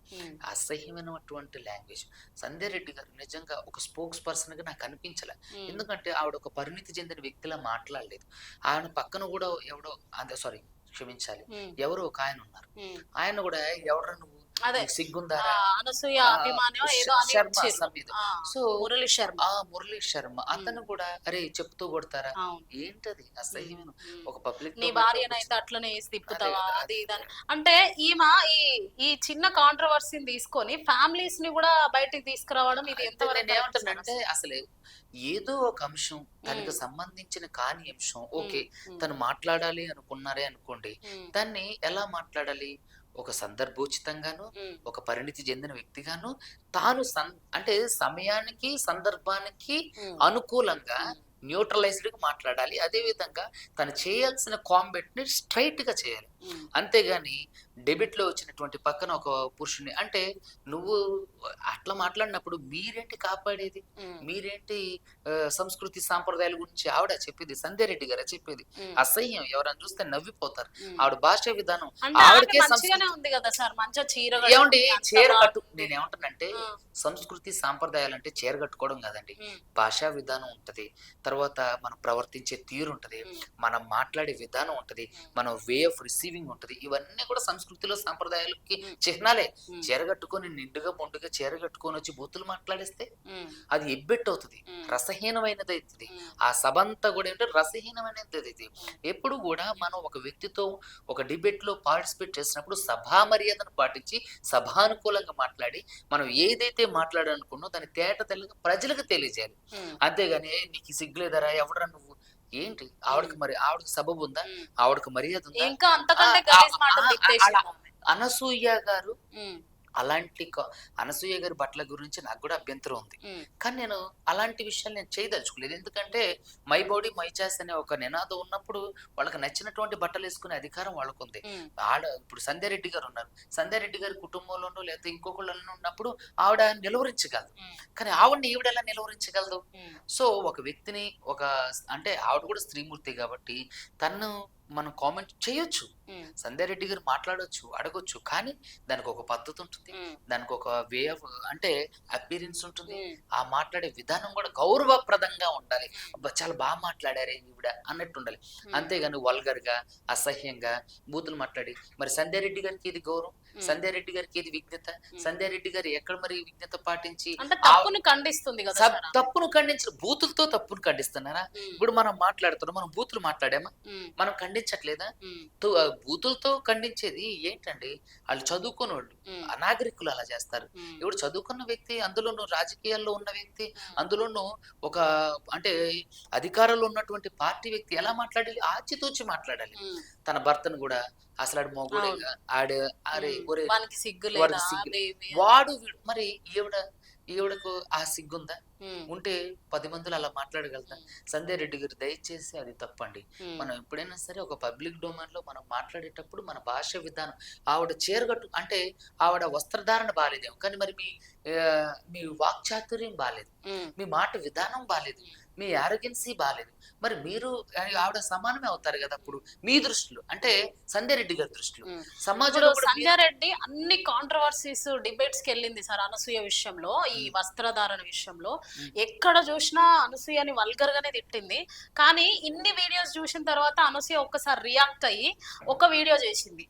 Speaker 2: అసహ్యమైనటువంటి లాంగ్వేజ్. సంధ్యారెడ్డి గారు నిజంగా ఒక స్పోక్స్ పర్సన్ గా నాకు అనిపించలే. ఎందుకంటే ఆవిడ ఒక పరిణితి చెందిన వ్యక్తిలా మాట్లాడలేదు. ఆయన పక్కన కూడా ఎవడో క్షమించాలి ఎవరు ఒక ఆయన ఉన్నారు. ఆయన కూడా ఎవరు నువ్వు సిగ్గుందా మురళీ శర్మ అతను కూడా అరే చెప్తూ కొడతారా ఏంటది అసహ్యమైన ఒక పబ్లిక్.
Speaker 1: నీ భార్యనైతే అట్లనే తిప్పుతావా అది ఇదని అంటే ఈమె ఈ చిన్న కాంట్రవర్సీని తీసుకొని ఫ్యామిలీస్ ని కూడా బయటికి తీసుకురావడం ఇది ఎంతవరకు
Speaker 2: ఏమంటానంటే అసలు ఏదో ఒక అంశం తనకు సంబంధించిన కాని అంశం ఓకే తను మాట్లాడాలి అనుకున్నారే అనుకోండి, దాన్ని ఎలా మాట్లాడాలి? ఒక సందర్భోచితంగాను ఒక పరిణితి చెందిన వ్యక్తిగాను తాను అంటే సమయానికి సందర్భానికి అనుకూలంగా న్యూట్రలైజ్డ్ గా మాట్లాడాలి. అదే విధంగా తను చేయాల్సిన కాంబెట్ ని స్ట్రైట్ గా చేయాలి. అంతేగాని డెబిట్ లో వచ్చినటువంటి పక్కన ఒక పురుషుని అంటే నువ్వు అట్లా మాట్లాడినప్పుడు మీరేంటి కాపాడేది? మీరేంటి సంస్కృతి సాంప్రదాయాల గురించి ఆవిడ చెప్పేది, సంధ్యారెడ్డి గారు చెప్పేది అసహ్యం. ఎవరైనా చూస్తే నవ్విపోతారు. ఆవిడ భాష విధానం ఆవిడకే
Speaker 1: ఉంది కదా సార్, మంచిగా చీర
Speaker 2: ఏమండి చీర కట్టు. నేనేమంటానంటే సంస్కృతి సాంప్రదాయాలు అంటే చీర కట్టుకోవడం కాదండి, భాషా విధానం ఉంటది, తర్వాత మనం ప్రవర్తించే తీరు ఉంటది, మనం మాట్లాడే విధానం ఉంటది, మన వే ఆఫ్ రిసీవింగ్ ఉంటది. ఇవన్నీ కూడా సంస్కృతిలో సాంప్రదాయాలకి చిహ్నాలే. చీరగట్టుకొని నిండుగా మొండుగా చీరగట్టుకొని వచ్చి బూతులు మాట్లాడేస్తే అది ఎబ్బెట్ అవుతుంది, రసహీనమైనది అవుతుంది. ఆ సభ అంతా కూడా ఏంటంటే రసహీనమైనది అవుతుంది. ఎప్పుడు కూడా మనం ఒక వ్యక్తితో ఒక డిబేట్ లో పార్టిసిపేట్ చేసినప్పుడు సభా మర్యాదను పాటించి సభానుకూలంగా మాట్లాడి మనం ఏదైతే మాట్లాడాలనుకున్నో దాన్ని తేట తెల్లగా ప్రజలకు తెలియజేయాలి. అంతేగాని నీకు సిగ్గులేదరా ఎవడరా నువ్వు ఏంటి? ఆవిడకి సబబు ఉందా? ఆవిడకి మర్యాద ఉందా?
Speaker 1: ఇంకా అంతకంటే
Speaker 2: అనసూయ గారు అలాంటి అనసూయ గారి బట్టల గురించి నాకు కూడా అభ్యంతరం ఉంది. కానీ నేను అలాంటి విషయాలు నేను చేయదలుచుకోలేదు. ఎందుకంటే మై బాడీ మై చాయిస్ అనే ఒక నినాదం ఉన్నప్పుడు వాళ్ళకి నచ్చినటువంటి బట్టలు వేసుకునే అధికారం వాళ్ళకుంది. ఇప్పుడు సంధ్యారెడ్డి గారు ఉన్నారు. సంధ్యారెడ్డి గారి కుటుంబంలోనూ లేకపోతే ఇంకొకళ్ళను ఉన్నప్పుడు ఆవిడ నిలువరించగలదు. కానీ ఆవిడని ఈవిడ ఎలా నిలువరించగలదు? సో ఒక వ్యక్తిని అంటే ఆవిడ కూడా స్త్రీమూర్తి కాబట్టి తను మనం కామెంట్ చేయొచ్చు. సంధ్యారెడ్డి గారు మాట్లాడొచ్చు, అడగొచ్చు. కానీ దానికి ఒక పద్ధతి ఉంటుంది, దానికి ఒక వే ఆఫ్ అంటే అపీరెన్స్ ఉంటుంది. ఆ మాట్లాడే విధానం కూడా గౌరవప్రదంగా ఉండాలి. చాలా బాగా మాట్లాడారే ఈవిడ అన్నట్టు ఉండాలి. అంతేగాని వల్గర్ గా, అసహ్యంగా బూతులు మాట్లాడి మరి సంధ్యారెడ్డి గారికి ఇది గౌరవం, సంధ్యారెడ్డి గారికి ఇది విజ్ఞత, సంధ్యారెడ్డి గారు ఎక్కడ మరి విజ్ఞత పాటించి
Speaker 1: తప్పును ఖండిస్తుంది కదా,
Speaker 2: తప్పును ఖండించిన బూతులతో తప్పును ఖండిస్తున్నారా? ఇప్పుడు మనం మాట్లాడుతున్నాం, మనం బూతులు మాట్లాడామా? మనం ఖండించట్లేదా? బూతులతో ఖండించేది ఏంటండి? వాళ్ళు చదువుకున్న వాళ్ళు, అనాగరికులు అలా చేస్తారు. ఇప్పుడు చదువుకున్న వ్యక్తి, అందులోనూ రాజకీయాల్లో ఉన్న వ్యక్తి, అందులోనూ ఒక అంటే అధికారంలో ఉన్నటువంటి పార్టీ వ్యక్తి ఎలా మాట్లాడాలి? ఆచితూచి మాట్లాడాలి. తన భర్తను కూడా అసలు ఆడు మొగుడేగా, వాడు మరి ఈవిడకు ఆ సిగ్గుందా? ఉంటే 10 మందిలో అలా మాట్లాడగలుగుతాం. సంధ్యారెడ్డి గారు దయచేసి అది తప్పండి. మనం ఎప్పుడైనా సరే ఒక పబ్లిక్ డొమైన్ లో మనం మాట్లాడేటప్పుడు మన భాష విధానం, ఆవిడ చీరగట్టు అంటే ఆవిడ వస్త్రధారణ బాలేదేమో, కానీ మరి మీ వాక్చాతుర్యం బాలేదు, మీ మాట విధానం బాలేదు, మీ ఆరోగ్యన్సీ బాలేదు. మరి మీరు ఆవిడ సమానమే అవుతారు కదా అప్పుడు మీ దృష్టిలో, అంటే సంధ్యారెడ్డి గారి దృష్టిలో. సమాజంలో
Speaker 1: సంధ్యారెడ్డి అన్ని కాంట్రవర్సీస్ డిబేట్స్ కి వెళ్ళింది సార్ అనసూయ విషయంలో, ఈ వస్త్రధారణ విషయంలో. ఎక్కడ చూసినా అనసూయని వల్గర్ గానే తిట్టింది. కానీ ఇన్ని వీడియోస్ చూసిన తర్వాత అనసూయ ఒక్కసారి రియాక్ట్ అయ్యి ఒక వీడియో చేసింది.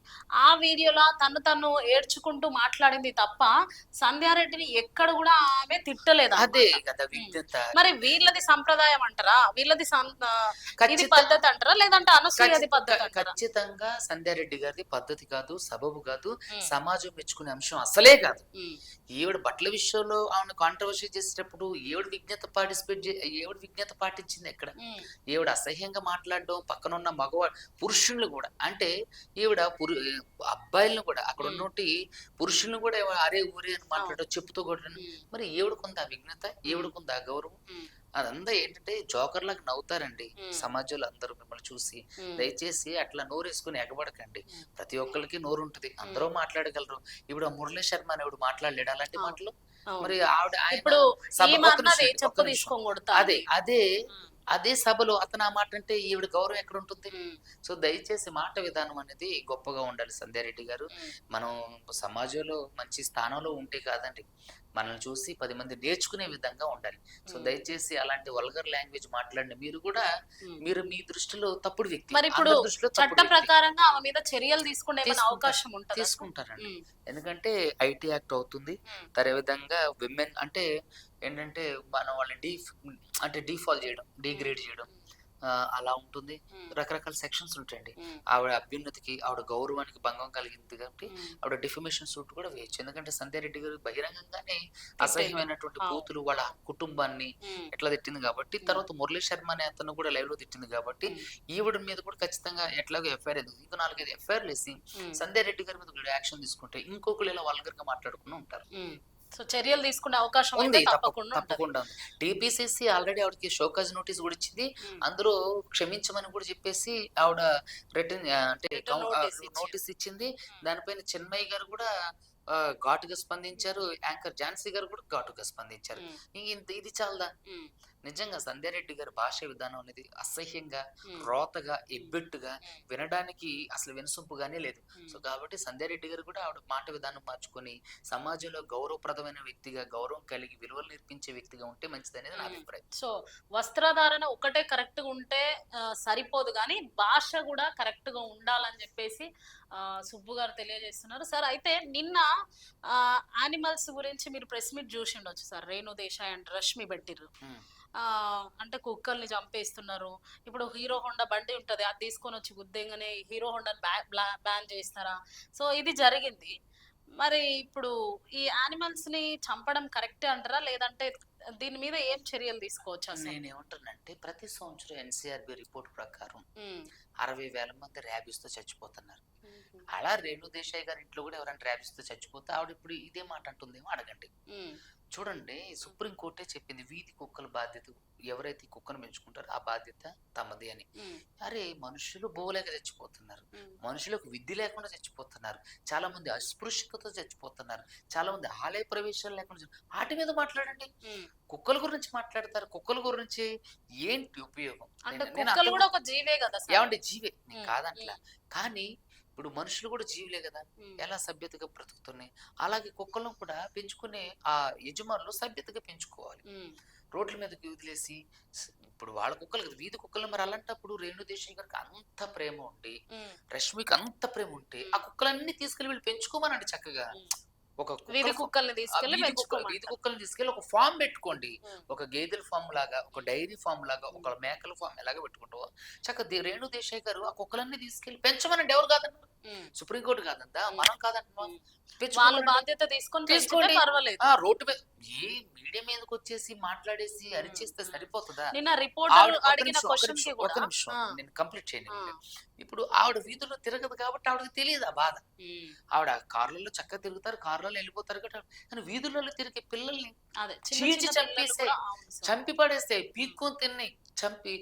Speaker 1: ఆ వీడియోలో తను ఏడ్చుకుంటూ మాట్లాడింది తప్ప సంధ్యారెడ్డిని ఎక్కడ కూడా ఆమె తిట్టలేదు.
Speaker 2: అదే కదా విజ్ఞత.
Speaker 1: మరి వీళ్ళది సంప్రదాయం అంటారా, వీళ్ళది ఇది పద్ధతి అంటారా, లేదంటే అనసూయది పద్ధతి అంటారా?
Speaker 2: ఖచ్చితంగా సంధ్యారెడ్డి గారిది పద్ధతి కాదు, సబబు కాదు, సమాజం మెచ్చుకునే అంశం అసలే కాదు. ఈవిడ బట్టల విషయంలో ఆవిడ కాంట్రవర్సీ చేసేటప్పుడు ఈవిడ విజ్ఞత పాటించింది ఎక్కడ? ఈవిడ అసహ్యంగా మాట్లాడడం, పక్కన ఉన్న మగవాడు పురుషుల్ని కూడా, అంటే ఈవిడ అబ్బాయిలను కూడా అక్కడ ఉన్నటువంటి పురుషుల్ని కూడా అరే ఊరే అని మాట్లాడడం, చెప్పుతూ కొట్టడం. మరి ఈవిడకుంది ఆ విజ్ఞత, ఈవిడకుంది ఆ గౌరవం. అదంతా ఏంటంటే జోకర్లకు నవ్వుతారండి సమాజంలో అందరూ మిమ్మల్ని చూసి. దయచేసి అట్లా నోరేసుకుని ఎగబడకండి. ప్రతి ఒక్కరికి నోరు ఉంటుంది, అందరూ మాట్లాడగలరు. ఇప్పుడు మురళీ శర్మ అనేవాడు మాట్లాడలేడు అలాంటి మాటలు. మరి ఆవిడ అదే సభలో అతను ఆ మాట అంటే ఈవిడ గౌరవం ఎక్కడ ఉంటుంది? సో దయచేసి మాట విధానం అనేది గొప్పగా ఉండాలి సంధ్యారెడ్డి గారు. మనం సమాజంలో మంచి స్థానంలో ఉంటే కాదండి, మనల్ని చూసి 10 మంది నేర్చుకునే విధంగా ఉండాలి. సో దయచేసి అలాంటి వల్గర్ లాంగ్వేజ్ మాట్లాడిన మీరు కూడా మీ దృష్టిలో తప్పుడు వ్యక్తి.
Speaker 1: మరి ఇప్పుడు చట్ట ప్రకారంగా ఆమె మీద చర్యలు తీసుకునే అవకాశం ఉంటుంది?
Speaker 2: తీసుకుంటారండి. ఎందుకంటే ఐటీ యాక్ట్ అవుతుంది. అదే విధంగా విమెన్ అంటే ఏంటంటే మనం వాళ్ళని డిఫాల్ట్ చేయడం, డిగ్రేడ్ చేయడం అలా ఉంటుంది. రకరకాల సెక్షన్స్ ఉంటాయండి. ఆవిడ అభ్యున్నతికి, ఆవిడ గౌరవానికి భంగం కలిగింది కాబట్టి ఆవిడ డిఫమేషన్ సూట్ కూడా వేయచ్చు. ఎందుకంటే సంధ్యారెడ్డి గారు బహిరంగంగానే అసహ్యమైనటువంటి బూతులు వాళ్ళ కుటుంబాన్ని ఎట్లా తిట్టింది కాబట్టి, తర్వాత మురళీ శర్మ అనే అతను కూడా లైవ్ లో తిట్టింది కాబట్టి ఈవిడ మీద కూడా ఖచ్చితంగా ఎట్లాగో ఎఫ్ఐఆర్ ఎందుకు, ఇంకా 4-5 ఎఫ్ఐఆర్లు వేసి సంధ్యారెడ్డి గారి మీద యాక్షన్ తీసుకుంటే ఇంకొకరు ఇలా వల్గర్ గా మాట్లాడుకుని ఉంటారు.
Speaker 1: సో చర్యలు తీసుకునే అవకాశం ఉంది
Speaker 2: తప్పకుండా. టీపీసీసీ ఆల్రెడీ ఆవిడకి షోకాజ్ నోటీస్ కూడా ఇచ్చింది. అందులో క్షమించమని కూడా చెప్పేసి ఆవిడ రిటర్న్ అంటే నోటీస్ ఇచ్చింది. దానిపైన చిన్మయ్య గారు కూడా ఘాటుగా స్పందించారు, యాంకర్ ఝాన్సీ గారు కూడా ఘాటుగా స్పందించారు. ఇది చాలదా? నిజంగా సంధ్యారెడ్డి గారి భాష విధానం అనేది అసహ్యంగా, రోతగా, ఎబ్బెట్టుగా, వినడానికి అసలు వినసొంపుగానే లేదు. సో కాబట్టి సంధ్యారెడ్డి గారు కూడా ఆవిడ మాట విధానం మార్చుకొని సమాజంలో గౌరవప్రదమైన వ్యక్తిగా, గౌరవం కలిగి విలువలు నేర్పించే వ్యక్తిగా ఉంటే మంచిది అనేది నా అభిప్రాయం.
Speaker 1: సో వస్త్రధారణ ఒకటే కరెక్ట్ గా ఉంటే సరిపోదు, కానీ భాష కూడా కరెక్ట్ గా ఉండాలని చెప్పేసి సుబ్బు గారు తెలియజేస్తున్నారు. సార్ అయితే నిన్న యానిమల్స్ గురించి మీరు ప్రెస్ మీట్ చూసి ఉండొచ్చు సార్. రేణు దేశాయ్ అండ్ రష్మి పెట్టిర్రు, అంటే కుక్కల్ని చంపేస్తున్నారు. ఇప్పుడు హీరో హోండా బండి ఉంటది, అది తీసుకొని వచ్చి గుద్దేగానే హీరో హోండాని బ్యాన్ చేస్తారా? సో ఇది జరిగింది. మరి ఇప్పుడు ఈ యానిమల్స్ ని చంపడం కరెక్టే అంటారా, లేదంటే దీని మీద ఏం చర్యలు తీసుకోవచ్చు అసలు?
Speaker 2: నేనేమంటానంటే ప్రతి సంవత్సరం ఎన్సీఆర్బి రిపోర్ట్ ప్రకారం
Speaker 1: ఉమ్,
Speaker 2: 60,000 మంది ర్యాబీస్ తో చచ్చిపోతున్నారు.
Speaker 1: ఉమ్,
Speaker 2: అలా రేణు దేశాయ్ గారి ఇంట్లో కూడా ఎవరైనా ర్యాబీస్ తో చచ్చిపోతే ఆవిడ ఇప్పుడు ఇదే మాట అంటుందేమో అడగండి.
Speaker 1: ఉమ్,
Speaker 2: చూడండి, సుప్రీంకోర్టే చెప్పింది వీధి కుక్కల బాధ్యత, ఎవరైతే ఈ కుక్కను పెంచుకుంటారో ఆ బాధ్యత తమది అని.
Speaker 1: ఉమ్,
Speaker 2: అరే, మనుషులు బోలేక చచ్చిపోతున్నారు,
Speaker 1: ఉమ్,
Speaker 2: మనుషులకు విద్య లేకుండా చచ్చిపోతున్నారు, చాలా మంది అస్పృశ్యతతో చచ్చిపోతున్నారు, చాలా మంది ఆలయ ప్రవేశాలు లేకుండా వాటి మీద మాట్లాడండి.
Speaker 1: ఉమ్.
Speaker 2: కుక్కల గురించి మాట్లాడతారు, కుక్కల గురించి ఏంటి ఉపయోగం?
Speaker 1: అంటే
Speaker 2: నేను
Speaker 1: కుక్కలు కూడా ఒక జీవే కదా సార్.
Speaker 2: ఏమంటే జీవే, నేను
Speaker 1: ఉమ్,
Speaker 2: కాదంట్లా, కానీ ఇప్పుడు మనుషులు కూడా జీవులే కదా,
Speaker 1: ఉమ్,
Speaker 2: ఎలా సభ్యతగా బ్రతుకుతున్నాయి అలాగే కుక్కలను కూడా పెంచుకునే ఆ యజమానులు సభ్యతగా పెంచుకోవాలి.
Speaker 1: ఉమ్,
Speaker 2: రోడ్ల మీదకి వదిలేసి ఇప్పుడు వాళ్ళ కుక్కలు కదా, వీధి కుక్కలు, మరి అలాంటప్పుడు రేణు దేశాయ్ గారికి అంత ప్రేమ ఉండి,
Speaker 1: ఉమ్,
Speaker 2: రష్మికి అంత ప్రేమ ఉంటే ఆ కుక్కలన్నీ తీసుకెళ్లి వీళ్ళు పెంచుకోమనండి చక్కగా.
Speaker 1: ఉమ్.
Speaker 2: ఒక
Speaker 1: వీధి
Speaker 2: కుక్కల
Speaker 1: కుక్కల్ని తీసుకెళ్లి
Speaker 2: వీధి
Speaker 1: పెంచుకోమంటారు.
Speaker 2: కుక్కలను తీసుకెళ్లి ఒక ఫామ్ పెట్టుకోండి.
Speaker 1: ఉమ్,
Speaker 2: ఒక గేదెల ఫామ్ లాగా, ఒక డైరీ ఫామ్ లాగా, ఒక మేకల ఫామ్ ఎలాగా పెట్టుకుంటావో చక్కగా రేణు దేశాయ్ గారు ఆ కుక్కలన్నీ తీసుకెళ్లి పెంచమనండి. ఎవరు కాదంటారు?
Speaker 1: ఉమ్,
Speaker 2: సుప్రీంకోర్టు కాదందా, మనం కాదంటున్నాం.
Speaker 1: ఉమ్. వాళ్ళు
Speaker 2: పెంచుకోమనండి.
Speaker 1: బాధ్యత తీసుకొని పెంచితే
Speaker 2: తీసుకోండి.
Speaker 1: పర్వాలేదు.
Speaker 2: ఆ రోడ్డు మీద ఏ మీడియా మీదకి వచ్చేసి మాట్లాడేసి అరిచేస్తే సరిపోతుందా?
Speaker 1: నిన్న రిపోర్టర్
Speaker 2: ఆవిడ ఒక్క
Speaker 1: అడిగిన
Speaker 2: నిమిషం, ఒక్క
Speaker 1: క్వశ్చన్ కి
Speaker 2: నిమిషం,
Speaker 1: కూడా
Speaker 2: ఒక్క నిమిషం,
Speaker 1: ఆ,
Speaker 2: నేను కంప్లీట్ చేయను.
Speaker 1: ఆ,
Speaker 2: ఇప్పుడు ఆవిడ వీధుల్లో తిరగదు కాబట్టి ఆవిడకి తెలియదు ఆ బాధ.
Speaker 1: ఉమ్,
Speaker 2: ఆవిడ కార్లలో చక్కగా తిరుగుతారు, కార్లలో వెళ్ళిపోతారు కదా, కానీ వీధులలో తిరిగే పిల్లల్ని
Speaker 1: అదే చిన్న
Speaker 2: చీల్చి
Speaker 1: చిన్న పిల్లలు
Speaker 2: చంపేసే,
Speaker 1: కూడా అవును సార్.
Speaker 2: చంపి పడేస్తే, పీక్కొని తిన్నాయి, చంపి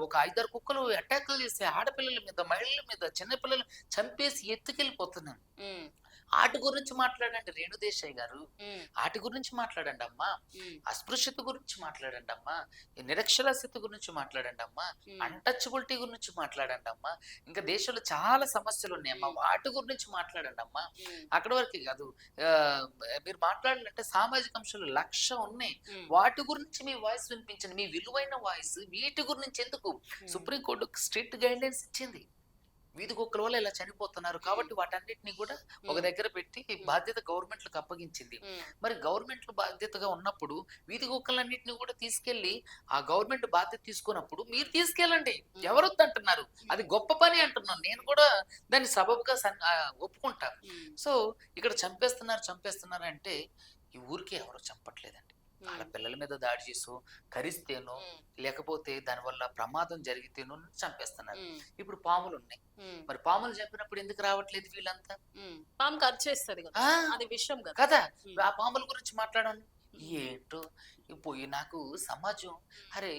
Speaker 2: ఒక 5-6 కుక్కలు అటాకులు చేస్తే ఆడపిల్లల మీద, మహిళల మీద, చిన్న పిల్లలు చంపేసి ఎత్తుకెళ్ళిపోతున్నాను.
Speaker 1: ఉమ్,
Speaker 2: ఆటి గురించి మాట్లాడండి రేణు దేశాయ్ గారు,
Speaker 1: ఉమ్,
Speaker 2: ఆటి గురించి మాట్లాడండి అమ్మా,
Speaker 1: ఉమ్,
Speaker 2: అస్పృశ్యత గురించి మాట్లాడండి అమ్మా, ఈ నిరక్షరాస్యత గురించి మాట్లాడండి అమ్మా,
Speaker 1: ఉమ్,
Speaker 2: అన్టచబిలిటీ గురించి మాట్లాడండి అమ్మా, ఇంకా దేశంలో చాలా సమస్యలు ఉన్నాయమ్మా, వాటి గురించి మాట్లాడండి అమ్మా.
Speaker 1: ఉమ్,
Speaker 2: అక్కడి వరకే కాదు, ఆ, మీరు మాట్లాడాలంటే సామాజిక అంశాలు 1,00,000 ఉన్నాయి,
Speaker 1: ఉమ్,
Speaker 2: వాటి గురించి మీ వాయిస్ వినిపించండి, మీ విలువైన వాయిస్. వీటి గురించి ఎందుకు? సుప్రీంకోర్టు స్ట్రిక్ట్ గైడ్ లైన్స్ ఇచ్చింది, వీధి కుక్కల వల్ల ఇలా చనిపోతున్నారు కాబట్టి వాటన్నిటిని కూడా ఒక దగ్గర పెట్టి బాధ్యత గవర్నమెంట్లకు అప్పగించింది.
Speaker 1: ఉమ్,
Speaker 2: మరి గవర్నమెంట్లు బాధ్యతగా ఉన్నప్పుడు వీధి కుక్కలన్నింటినీ కూడా తీసుకెళ్లి ఆ గవర్నమెంట్ బాధ్యత తీసుకున్నప్పుడు మీరు తీసుకెళ్ళండి, ఎవరొద్దు అంటున్నారు? అది గొప్ప పని అంటున్నాను, నేను కూడా దాన్ని సబబుగా ఒప్పుకుంటా.
Speaker 1: ఉమ్,
Speaker 2: సో ఇక్కడ చంపేస్తున్నారు అంటే ఈ ఊరికే ఎవరు చంపట్లేదండి, వాళ్ళ పిల్లల మీద దాడి చేసో, కరిస్తేనో,
Speaker 1: ఉమ్,
Speaker 2: లేకపోతే దానివల్ల ప్రమాదం జరిగితేనో చంపేస్తున్నారు.
Speaker 1: ఉమ్,
Speaker 2: ఇప్పుడు పాములు ఉన్నాయి,
Speaker 1: ఉమ్,
Speaker 2: మరి పాములు చంపినప్పుడు ఎందుకు రావట్లేదు వీళ్ళంతా?
Speaker 1: ఉమ్. పాము ఖర్చు చేస్తుంది కదా,
Speaker 2: ఆ,
Speaker 1: అది విషయం కదా.
Speaker 2: కదా,
Speaker 1: ఉమ్,
Speaker 2: ఆ పాముల గురించి మాట్లాడాను. ఏంటో పోయి నాకు సమాజం, అరే,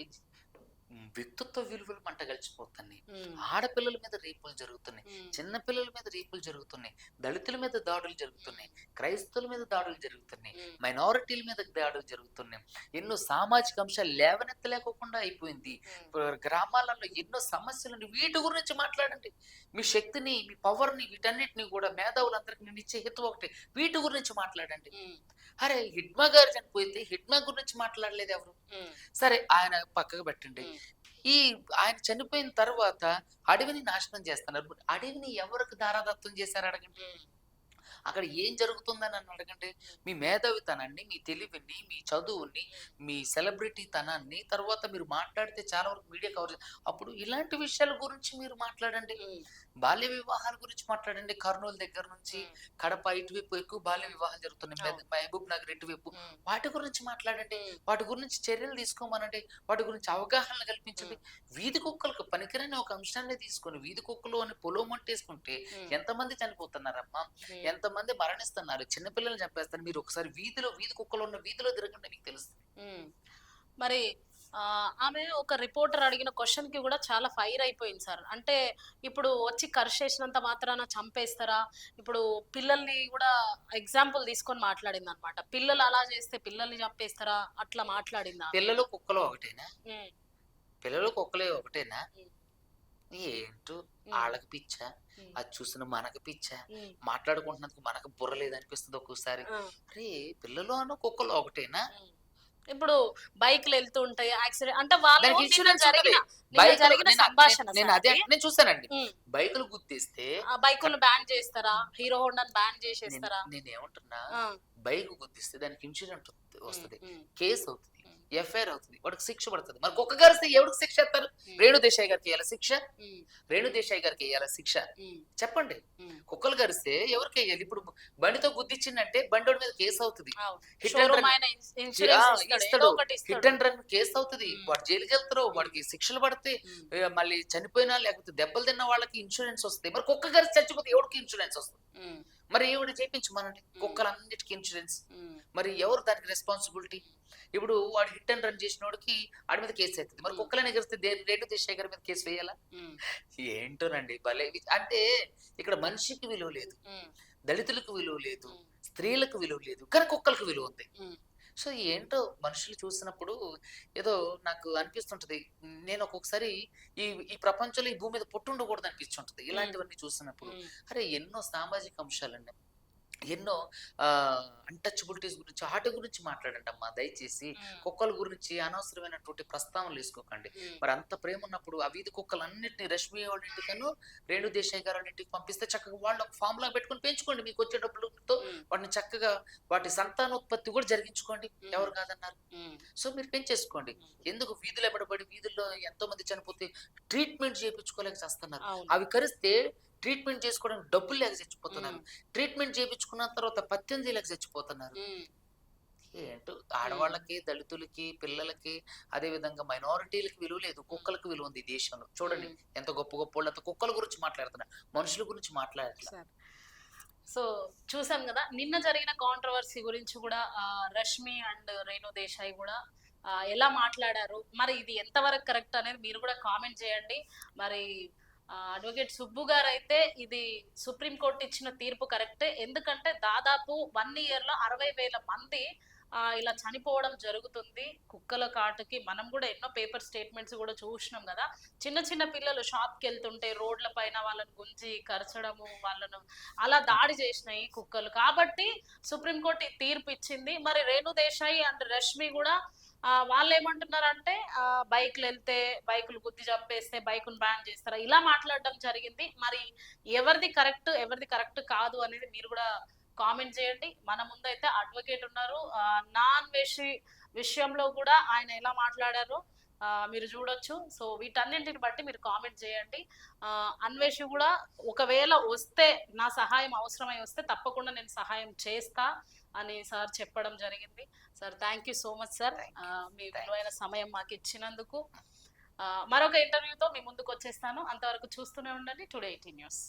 Speaker 2: వ్యక్తిత్వ విలువలు మంట కలిసిపోతున్నాయి,
Speaker 1: ఉమ్,
Speaker 2: ఆడపిల్లల మీద రేపులు జరుగుతున్నాయి,
Speaker 1: ఉమ్,
Speaker 2: చిన్న పిల్లల మీద రేపులు జరుగుతున్నాయి, దళితుల మీద దాడులు జరుగుతున్నాయి, క్రైస్తవుల మీద దాడులు జరుగుతున్నాయి,
Speaker 1: ఉమ్,
Speaker 2: మైనారిటీల మీద దాడులు జరుగుతున్నాయి, ఎన్నో సామాజిక అంశాలు లేవనెత్తలేకోకుండా అయిపోయింది. గ్రామాలలో ఎన్నో సమస్యలు, వీటి గురించి మాట్లాడండి. మీ శక్తిని, మీ పవర్ని, వీటన్నిటిని కూడా మేధావులందరికీ నేను ఇచ్చే హితం ఒకటి, వీటి గురించి మాట్లాడండి.
Speaker 1: ఉమ్,
Speaker 2: అరే, హిడ్మా గారు చనిపోతే హిడ్మా గురించి మాట్లాడలేదు ఎవరు?
Speaker 1: ఉమ్,
Speaker 2: సరే, ఆయన పక్కకు పెట్టండి.
Speaker 1: ఉమ్,
Speaker 2: ఈ ఆయన చనిపోయిన తర్వాత అడవిని నాశనం చేస్తున్నారు, అడవిని ఎవరికి దారాదత్తం చేశారు అడగండి.
Speaker 1: ఉమ్,
Speaker 2: అక్కడ ఏం జరుగుతుందని నన్ను అడగండి. మీ మేధావితనాన్ని, మీ తెలివిని, మీ చదువుని, మీ సెలబ్రిటీ తనాన్ని తర్వాత మీరు మాట్లాడితే చాలా వరకు మీడియా కవర్, అప్పుడు ఇలాంటి విషయాల గురించి మీరు మాట్లాడండి.
Speaker 1: ఉమ్,
Speaker 2: బాల్య వివాహాల గురించి మాట్లాడండి. కర్నూలు దగ్గర నుంచి
Speaker 1: ఉమ్,
Speaker 2: కడప ఇటువైపు ఎక్కువ బాల్య వివాహాలు జరుగుతున్నాయి, మహబూబ్ నగర్ ఇటువైపు,
Speaker 1: ఉమ్,
Speaker 2: వాటి గురించి మాట్లాడండి.
Speaker 1: ఉమ్,
Speaker 2: వాటి గురించి చర్యలు తీసుకోమనండి, వాటి గురించి అవగాహన కల్పించండి. వీధి కుక్కలకు పనికిరని ఒక అంశాన్ని తీసుకొని వీధి కుక్కలు అని పొలోమంటేసుకుంటే
Speaker 1: ఉమ్,
Speaker 2: ఎంతమంది చనిపోతున్నారమ్మా,
Speaker 1: ఉమ్,
Speaker 2: ఎంతమంది మరణిస్తున్నారు, చిన్నపిల్లలు చంపేస్తారు. మీరు ఒకసారి వీధి కుక్కలు ఉన్న వీధిలో తిరగండి, మీకు తెలుస్తుంది.
Speaker 1: ఉమ్. మరి ఆమె ఒక రిపోర్టర్ అడిగిన క్వశ్చన్ కి కూడా చాలా ఫైర్ అయిపోయింది సార్. అంటే ఇప్పుడు వచ్చి కర్షేసినంత మాత్రాన చంపేస్తారా? ఇప్పుడు పిల్లల్ని కూడా ఎగ్జాంపుల్ తీసుకొని మాట్లాడింది అనమాట. పిల్లలు అలా చేస్తే పిల్లల్ని చంపేస్తారా అట్లా మాట్లాడింది ఆమె.
Speaker 2: పిల్లలు కుక్కలు ఒకటేనా?
Speaker 1: ఉమ్,
Speaker 2: పిల్లలు కుక్కలే ఒకటేనా?
Speaker 1: ఉమ్,
Speaker 2: ఏంటో
Speaker 1: ఉమ్,
Speaker 2: వాళ్ళకి పిచ్చ,
Speaker 1: ఉమ్,
Speaker 2: అది చూసిన మనకు పిచ్చ,
Speaker 1: ఉమ్,
Speaker 2: మాట్లాడుకుంటున్నందుకు మనకు బుర్ర లేదనిపిస్తుంది ఒక్కోసారి.
Speaker 1: ఆ,
Speaker 2: అరే, పిల్లలు అన్న కుక్కలు ఒకటేనా?
Speaker 1: ఉమ్. ఇప్పుడు బైక్లు వెళ్తూ ఉంటాయి, యాక్సిడెంట్ అంటే వాళ్ళు
Speaker 2: దానికి
Speaker 1: నిన్న
Speaker 2: ఇన్సూరెన్స్
Speaker 1: జరిగిన
Speaker 2: బైకులు
Speaker 1: సంభాషణ
Speaker 2: నేను
Speaker 1: సార్
Speaker 2: అదే
Speaker 1: అది.
Speaker 2: నేను చూసానండి.
Speaker 1: ఉమ్,
Speaker 2: బైకులు గుద్దేస్తే
Speaker 1: ఆ బైకులను బ్యాన్ చేస్తారా? హీరో హోండాని బ్యాన్ చేసేస్తారా?
Speaker 2: నేనేమంటున్నా,
Speaker 1: ఆ,
Speaker 2: బైక్ గుద్దిస్తే దానికి ఇన్సూరెన్స్
Speaker 1: ఉమ్,
Speaker 2: వస్తుంది,
Speaker 1: ఉమ్,
Speaker 2: కేసు అవుతుంది,
Speaker 1: ఉమ్,
Speaker 2: ఎఫ్ఐఆర్ అవుతుంది, వాడికి శిక్ష పడుతుంది. మరి కుక్క గారిస్తే ఎవరికి శిక్ష ఎత్తారు? రేణు దేశాయ్ గారికి వేయాలి శిక్ష, రేణు దేశాయ్ గారికి వేయాలి శిక్ష, చెప్పండి. కుక్కలు గరిస్తే ఎవరికి వేయాలి? ఇప్పుడు బండితో గుద్దిచ్చిందంటే బండి మీద కేసు అవుతుంది, హిట్ అండ్ రన్ ఇస్తాడు, హిట్ అండ్ రన్ కేసు అవుతుంది, వాడు జైలుకి వెళ్తారు, వాడికి శిక్షలు పడితే మళ్ళీ చనిపోయినా లేకపోతే దెబ్బలు తిన్న వాళ్ళకి ఇన్సూరెన్స్ వస్తుంది. మరి కుక్క గరిసి చచ్చిపోతే ఎవరికి ఇన్సూరెన్స్ వస్తుంది? మరి ఎవడు చేయించమనండి కుక్కలన్నిటికీ ఇన్సూరెన్స్? మరి ఎవరు దానికి రెస్పాన్సిబిలిటీ? ఇప్పుడు వాడు హిట్ అండ్ రన్ చేసిన వాడికి వాడి మీద కేసు అవుతుంది, మరి కుక్కలని ఎగిరిస్తే రేణు దేశాయ్ గారి మీద కేసు వేయాలా? ఏంటోనండి భలే. అంటే ఇక్కడ మనిషికి విలువ లేదు, దళితులకు విలువ లేదు, స్త్రీలకు విలువ లేదు, కానీ కుక్కలకు విలువ ఉంది. సో ఏంటో మనుషులు చూసినప్పుడు ఏదో నాకు అనిపిస్తుంటది, నేను ఒక్కొక్కసారి ఈ ఈ ప్రపంచంలో ఈ భూమి మీద పుట్టుండకూడదు అనిపిస్తుంటది ఇలాంటివన్నీ చూసినప్పుడు. అరే ఎన్నో సామాజిక అంశాలండి, ఎన్నో అన్టచబిలిటీస్ గురించి, వాటి గురించి మాట్లాడండి అమ్మా దయచేసి. కుక్కల గురించి అనవసరమైనటువంటి ప్రస్తావనలు వేసుకోకండి. మరి అంత ప్రేమ ఉన్నప్పుడు ఆ వీధి కుక్కలన్నింటినీ రష్మి వాళ్ళ ఇంటికను రేణు దేశాయ్ గారు ఇంటికి పంపిస్తే చక్కగా వాళ్ళు ఒక ఫామ్ లా పెట్టుకుని పెంచుకోండి, మీకు వచ్చే డబ్బులతో వాటిని చక్కగా వాటి సంతానోత్పత్తి కూడా జరిగించుకోండి, ఎవరు కాదన్నారు. సో మీరు పెంచేసుకోండి. ఎందుకు వీధులు ఎబడబడి వీధుల్లో ఎంతో మంది చనిపోతే ట్రీట్మెంట్ చేయించుకోలేక చేస్తున్నారు, అవి కరిస్తే ట్రీట్మెంట్ చేసుకోవడానికి డబ్బులు లేక చచ్చిపోతున్నారు, ట్రీట్మెంట్ చేయించుకున్న తర్వాత 18 లేక చచ్చిపోతున్నారు. ఏంటో ఆడవాళ్ళకి, దళితులకి, పిల్లలకి, అదే విధంగా మైనారిటీలకి విలువ లేదు, కుక్కలకు విలువ ఉంది ఈ దేశంలో. చూడండి ఎంత గొప్ప గొప్ప వాళ్ళంతా కుక్కల గురించి మాట్లాడుతున్నారు, మనుషుల గురించి మాట్లాడట్లేదు.
Speaker 1: సో చూసాం కదా నిన్న జరిగిన కాంట్రవర్సీ గురించి కూడా రష్మి అండ్ రేణు దేశాయ్ కూడా ఎలా మాట్లాడారు, మరి ఇది ఎంతవరకు కరెక్ట్ అనేది మీరు కూడా కామెంట్ చేయండి. మరి అడ్వకేట్ సుబ్బు గారు అయితే ఇది సుప్రీంకోర్టు ఇచ్చిన తీర్పు కరెక్టే, ఎందుకంటే దాదాపు 1 year లో 60,000 మంది ఇలా చనిపోవడం జరుగుతుంది కుక్కల కాటుకి. మనం కూడా ఎన్నో పేపర్ స్టేట్మెంట్స్ కూడా చూసినాం కదా, చిన్న చిన్న పిల్లలు షాప్కి వెళ్తుంటే రోడ్ల పైన వాళ్ళని గుంజి కరచడము, వాళ్ళను అలా దాడి చేసినాయి కుక్కలు. కాబట్టి సుప్రీంకోర్టు తీర్పు ఇచ్చింది. మరి రేణు దేశాయ్ అండ్ రష్మి కూడా వాళ్ళు ఏమంటున్నారంటే బైక్లు వెళ్తే బైకులు గుద్ది చంపేస్తే బైకును బ్యాన్ చేస్తారా, ఇలా మాట్లాడడం జరిగింది. మరి ఎవరిది కరెక్ట్ కాదు అనేది మీరు కూడా కామెంట్ చేయండి. మన ముందు అయితే అడ్వకేట్ ఉన్నారు, నాన్ వేషి విషయంలో కూడా ఆయన ఎలా మాట్లాడారో మీరు చూడొచ్చు. సో వీటన్నింటిని బట్టి మీరు కామెంట్ చేయండి. అన్వేషి కూడా ఒకవేళ వస్తే నా సహాయం అవసరమై వస్తే తప్పకుండా నేను సహాయం చేస్తా అని సార్ చెప్పడం జరిగింది. Sir thank you so much sir, మీ విలువైన సమయం మాకు ఇచ్చినందుకు. మరొక ఇంటర్వ్యూతో మీ ముందుకు వచ్చేస్తాను, అంతవరకు చూస్తూనే ఉండండి టుడే 18 న్యూస్.